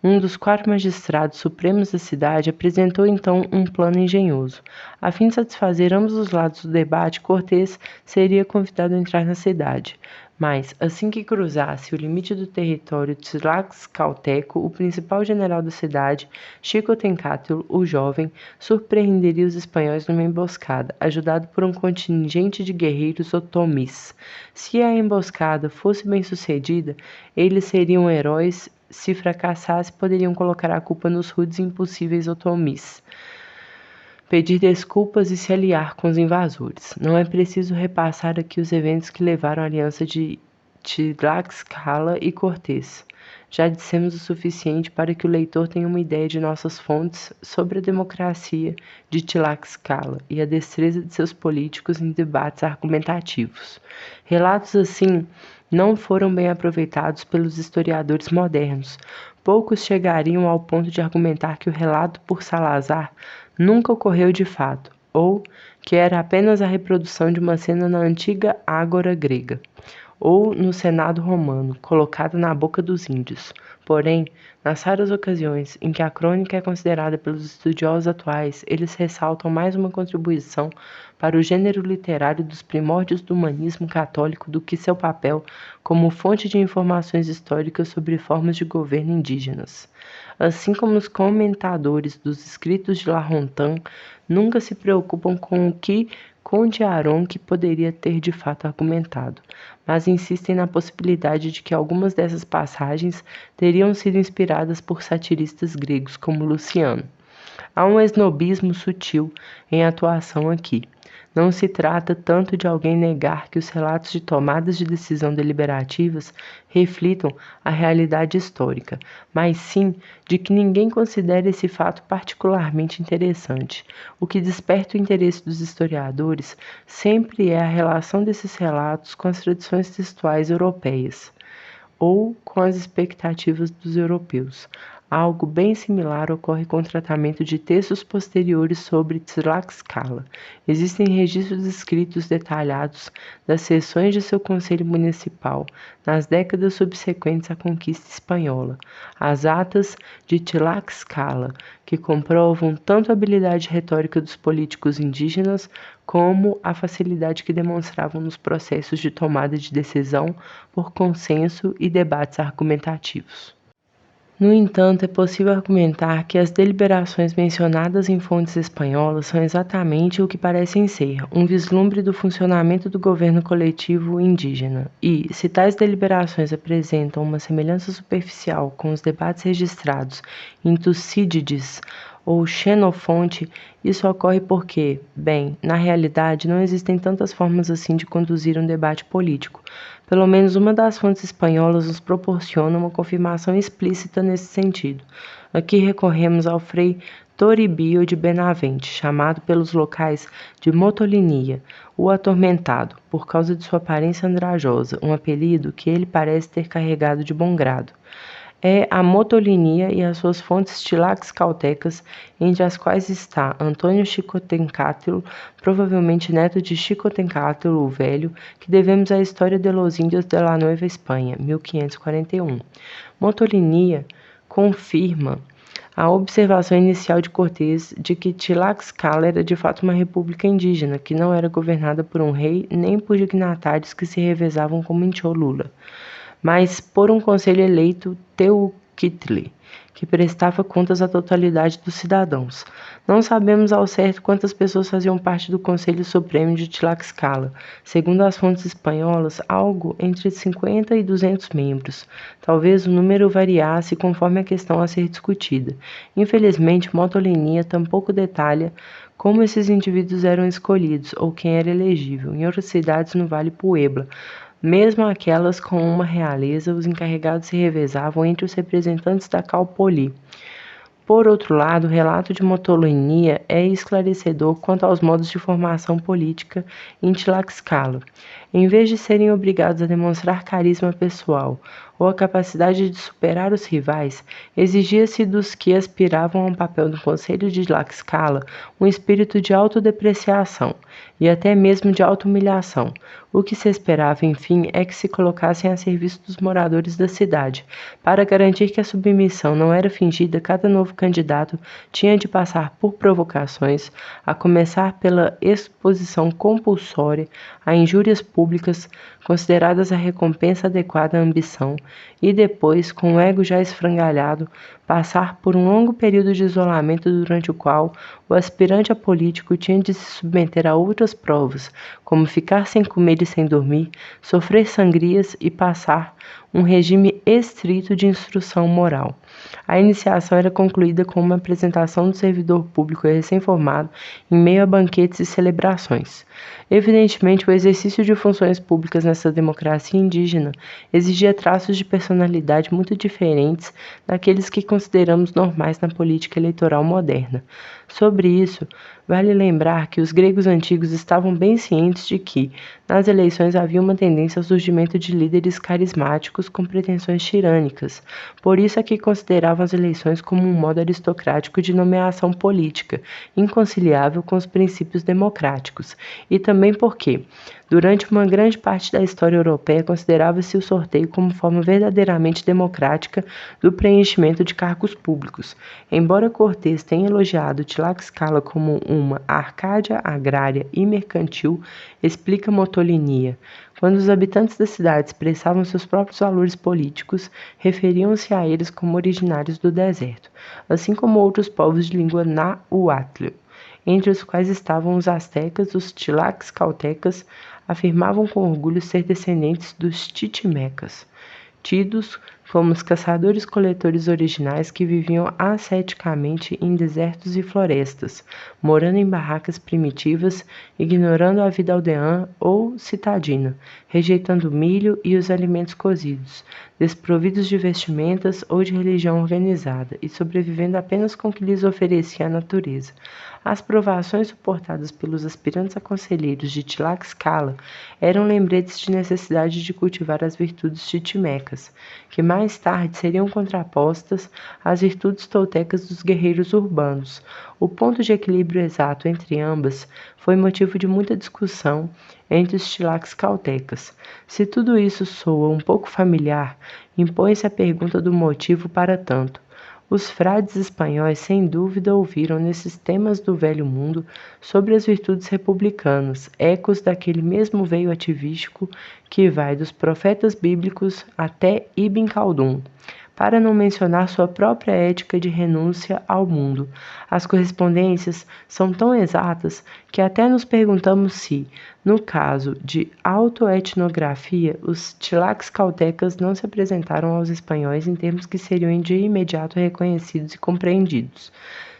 um dos 4 magistrados supremos da cidade, apresentou então um plano engenhoso. A fim de satisfazer ambos os lados do debate, Cortés seria convidado a entrar na cidade. Mas, assim que cruzasse o limite do território tlaxcalteco, o principal general da cidade, Xicotencatl, o jovem, surpreenderia os espanhóis numa emboscada, ajudado por um contingente de guerreiros otomís. Se a emboscada fosse bem-sucedida, eles seriam heróis. Se fracassasse, poderiam colocar a culpa nos rudes e impossíveis otomís, pedir desculpas e se aliar com os invasores. Não é preciso repassar aqui os eventos que levaram à aliança de Tlaxcala e Cortés. Já dissemos o suficiente para que o leitor tenha uma ideia de nossas fontes sobre a democracia de Tlaxcala e a destreza de seus políticos em debates argumentativos. Relatos assim não foram bem aproveitados pelos historiadores modernos. Poucos chegariam ao ponto de argumentar que o relato por Salazar nunca ocorreu de fato, ou que era apenas a reprodução de uma cena na antiga ágora grega, ou no Senado romano, colocada na boca dos índios. Porém, nas raras ocasiões em que a crônica é considerada pelos estudiosos atuais, eles ressaltam mais uma contribuição para o gênero literário dos primórdios do humanismo católico do que seu papel como fonte de informações históricas sobre formas de governo indígenas. Assim como os comentadores dos escritos de La Hontan nunca se preocupam com o que Conde Aronque poderia ter de fato argumentado, mas insistem na possibilidade de que algumas dessas passagens teriam sido inspiradas por satiristas gregos como Luciano. Há um esnobismo sutil em atuação aqui. Não se trata tanto de alguém negar que os relatos de tomadas de decisão deliberativas reflitam a realidade histórica, mas sim de que ninguém considera esse fato particularmente interessante. O que desperta o interesse dos historiadores sempre é a relação desses relatos com as tradições textuais europeias ou com as expectativas dos europeus. Algo bem similar ocorre com o tratamento de textos posteriores sobre Tlaxcala. Existem registros escritos detalhados das sessões de seu conselho municipal nas décadas subsequentes à conquista espanhola. As atas de Tlaxcala, que comprovam tanto a habilidade retórica dos políticos indígenas como a facilidade que demonstravam nos processos de tomada de decisão por consenso e debates argumentativos. No entanto, é possível argumentar que as deliberações mencionadas em fontes espanholas são exatamente o que parecem ser, um vislumbre do funcionamento do governo coletivo indígena. E, se tais deliberações apresentam uma semelhança superficial com os debates registrados em Tucídides ou Xenofonte, isso ocorre porque, bem, na realidade não existem tantas formas assim de conduzir um debate político. Pelo menos uma das fontes espanholas nos proporciona uma confirmação explícita nesse sentido. Aqui recorremos ao Frei Toribio de Benavente, chamado pelos locais de Motolinia, o Atormentado, por causa de sua aparência andrajosa, um apelido que ele parece ter carregado de bom grado. É a Motolinia e as suas fontes tlaxcaltecas, entre as quais está Antônio Xicotencatl, provavelmente neto de Xicotencatl o Velho, que devemos à história de los Indios de la Nueva Espanha, 1541. Motolinia confirma a observação inicial de Cortés de que Tlaxcala era de fato uma república indígena, que não era governada por um rei nem por dignatários que se revezavam como em Cholula, mas por um conselho eleito Teuctli, que prestava contas à totalidade dos cidadãos. Não sabemos ao certo quantas pessoas faziam parte do Conselho Supremo de Tlaxcala. Segundo as fontes espanholas, algo entre 50 e 200 membros. Talvez o número variasse conforme a questão a ser discutida. Infelizmente, Motolinia tampouco detalha como esses indivíduos eram escolhidos ou quem era elegível. Em outras cidades no Vale Puebla, mesmo aquelas com uma realeza, os encarregados se revezavam entre os representantes da Calpolli. Por outro lado, o relato de Motolinia é esclarecedor quanto aos modos de formação política em Tlaxcala. Em vez de serem obrigados a demonstrar carisma pessoal ou a capacidade de superar os rivais, exigia-se dos que aspiravam a um papel no Conselho de Tlaxcala um espírito de autodepreciação e até mesmo de auto-humilhação. O que se esperava, enfim, é que se colocassem a serviço dos moradores da cidade. Para garantir que a submissão não era fingida, cada novo candidato tinha de passar por provocações, a começar pela exposição compulsória a injúrias públicas, consideradas a recompensa adequada à ambição, e depois, com o ego já esfrangalhado, passar por um longo período de isolamento durante o qual o aspirante a político tinha de se submeter a outras provas, como ficar sem comer e sem dormir, sofrer sangrias e passar um regime estrito de instrução moral. A iniciação era concluída com uma apresentação do servidor público recém-formado em meio a banquetes e celebrações. Evidentemente, o exercício de funções públicas nessa democracia indígena exigia traços de personalidade muito diferentes daqueles que consideramos normais na política eleitoral moderna. Sobre isso, vale lembrar que os gregos antigos estavam bem cientes de que, nas eleições, havia uma tendência ao surgimento de líderes carismáticos com pretensões tirânicas. Por isso é que consideravam as eleições como um modo aristocrático de nomeação política, inconciliável com os princípios democráticos. E também porque, durante uma grande parte da história europeia, considerava-se o sorteio como forma verdadeiramente democrática do preenchimento de cargos públicos. Embora Cortés tenha elogiado Tlaxcala como uma Arcádia agrária e mercantil, explica Motolinia, quando os habitantes da cidade expressavam seus próprios valores políticos, referiam-se a eles como originários do deserto, assim como outros povos de língua nahuatl, entre os quais estavam os astecas. Os tlaxcaltecas afirmavam com orgulho ser descendentes dos chichimecas, tidos como os caçadores-coletores originais que viviam asceticamente em desertos e florestas, morando em barracas primitivas, ignorando a vida aldeã ou citadina, rejeitando o milho e os alimentos cozidos, desprovidos de vestimentas ou de religião organizada e sobrevivendo apenas com o que lhes oferecia a natureza. As provações suportadas pelos aspirantes a conselheiros de Tlaxcala eram lembretes de necessidade de cultivar as virtudes chichimecas, que mais tarde seriam contrapostas às virtudes toltecas dos guerreiros urbanos. O ponto de equilíbrio exato entre ambas foi motivo de muita discussão entre os tlaxcaltecas. Se tudo isso soa um pouco familiar, impõe-se a pergunta do motivo para tanto. Os frades espanhóis, sem dúvida, ouviram nesses temas do velho mundo sobre as virtudes republicanas, ecos daquele mesmo veio ativístico que vai dos profetas bíblicos até Ibn Khaldun, para não mencionar sua própria ética de renúncia ao mundo. As correspondências são tão exatas que até nos perguntamos se, no caso de autoetnografia, os tlaxcaltecas não se apresentaram aos espanhóis em termos que seriam de imediato reconhecidos e compreendidos.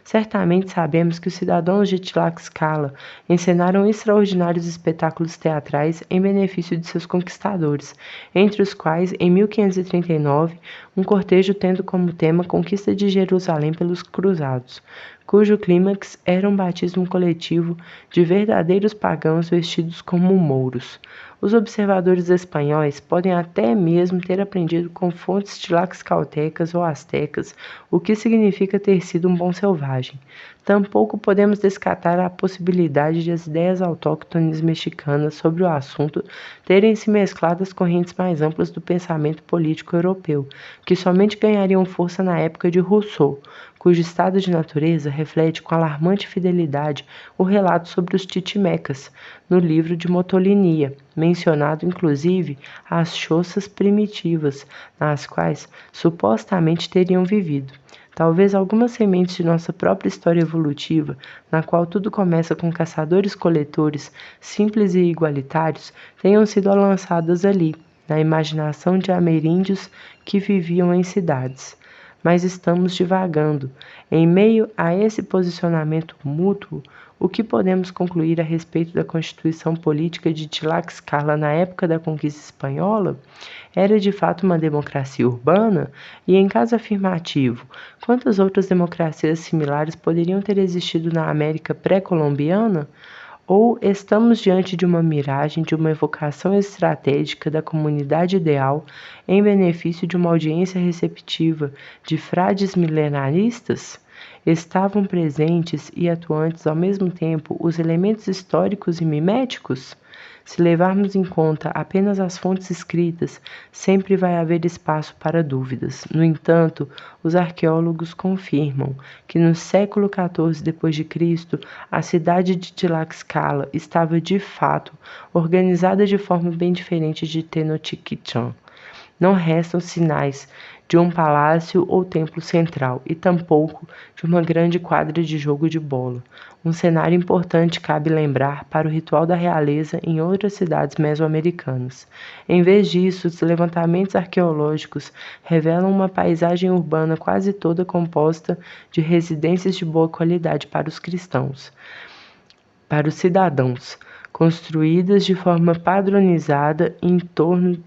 Certamente sabemos que os cidadãos de Tlaxcala encenaram extraordinários espetáculos teatrais em benefício de seus conquistadores, entre os quais, em 1539, um cortejo tendo como tema a conquista de Jerusalém pelos cruzados, cujo clímax era um batismo coletivo de verdadeiros pagãos vestidos como mouros. Os observadores espanhóis podem até mesmo ter aprendido com fontes tlaxcaltecas ou astecas o que significa ter sido um bom selvagem. Tampouco podemos descartar a possibilidade de as ideias autóctones mexicanas sobre o assunto terem se mesclado às correntes mais amplas do pensamento político europeu, que somente ganhariam força na época de Rousseau, cujo estado de natureza reflete com alarmante fidelidade o relato sobre os titimecas, no livro de Motolinia, mencionado inclusive as choças primitivas, nas quais supostamente teriam vivido. Talvez algumas sementes de nossa própria história evolutiva, na qual tudo começa com caçadores-coletores simples e igualitários, tenham sido lançadas ali, na imaginação de ameríndios que viviam em cidades. Mas estamos divagando. Em meio a esse posicionamento mútuo, o que podemos concluir a respeito da constituição política de Tlaxcala na época da conquista espanhola? Era de fato uma democracia urbana? E em caso afirmativo, quantas outras democracias similares poderiam ter existido na América pré-colombiana? Ou estamos diante de uma miragem, de uma evocação estratégica da comunidade ideal em benefício de uma audiência receptiva de frades milenaristas? Estavam presentes e atuantes ao mesmo tempo os elementos históricos e miméticos? Se levarmos em conta apenas as fontes escritas, sempre vai haver espaço para dúvidas. No entanto, os arqueólogos confirmam que no século XIV d.C., a cidade de Tlaxcala estava de fato organizada de forma bem diferente de Tenochtitlan. Não restam sinais de um palácio ou templo central, e tampouco de uma grande quadra de jogo de bola. Um cenário importante cabe lembrar para o ritual da realeza em outras cidades mesoamericanas. Em vez disso, os levantamentos arqueológicos revelam uma paisagem urbana quase toda composta de residências de boa qualidade para os cristãos, para os cidadãos, construídas de forma padronizada em torno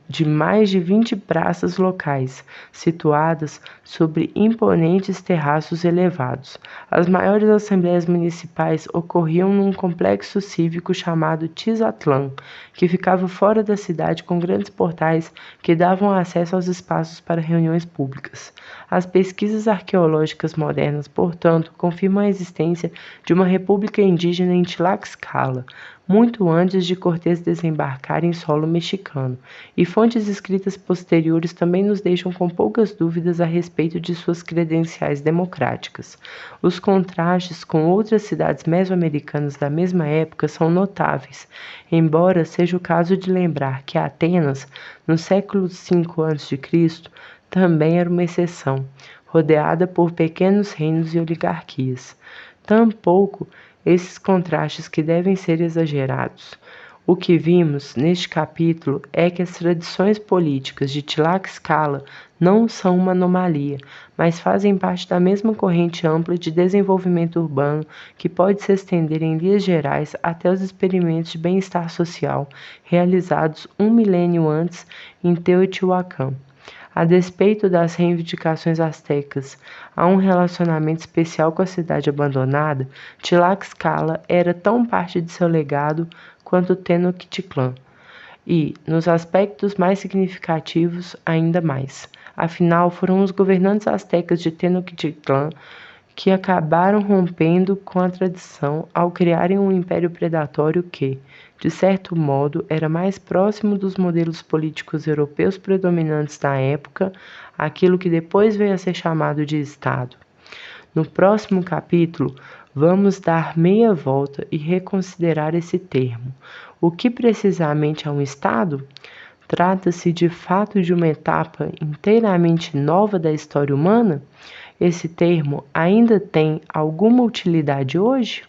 de mais de 20 praças locais, situadas sobre imponentes terraços elevados. As maiores assembleias municipais ocorriam num complexo cívico chamado Tizatlán, que ficava fora da cidade com grandes portais que davam acesso aos espaços para reuniões públicas. As pesquisas arqueológicas modernas, portanto, confirmam a existência de uma república indígena em Tlaxcala, muito antes de Cortés desembarcar em solo mexicano, e fontes escritas posteriores também nos deixam com poucas dúvidas a respeito de suas credenciais democráticas. Os contrastes com outras cidades mesoamericanas da mesma época são notáveis, embora seja o caso de lembrar que Atenas, no século V a.C., também era uma exceção, rodeada por pequenos reinos e oligarquias. Tampouco esses contrastes que devem ser exagerados. O que vimos neste capítulo é que as tradições políticas de Tlaxcala não são uma anomalia, mas fazem parte da mesma corrente ampla de desenvolvimento urbano que pode se estender em linhas gerais até os experimentos de bem-estar social realizados um milênio antes em Teotihuacan. A despeito das reivindicações astecas a um relacionamento especial com a cidade abandonada, Tlaxcala era tão parte de seu legado quanto Tenochtitlan, e, nos aspectos mais significativos, ainda mais. Afinal, foram os governantes astecas de Tenochtitlan que acabaram rompendo com a tradição ao criarem um império predatório que, de certo modo, era mais próximo dos modelos políticos europeus predominantes da época, aquilo que depois veio a ser chamado de Estado. No próximo capítulo, vamos dar meia volta e reconsiderar esse termo. O que precisamente é um Estado? Trata-se de fato de uma etapa inteiramente nova da história humana? Esse termo ainda tem alguma utilidade hoje?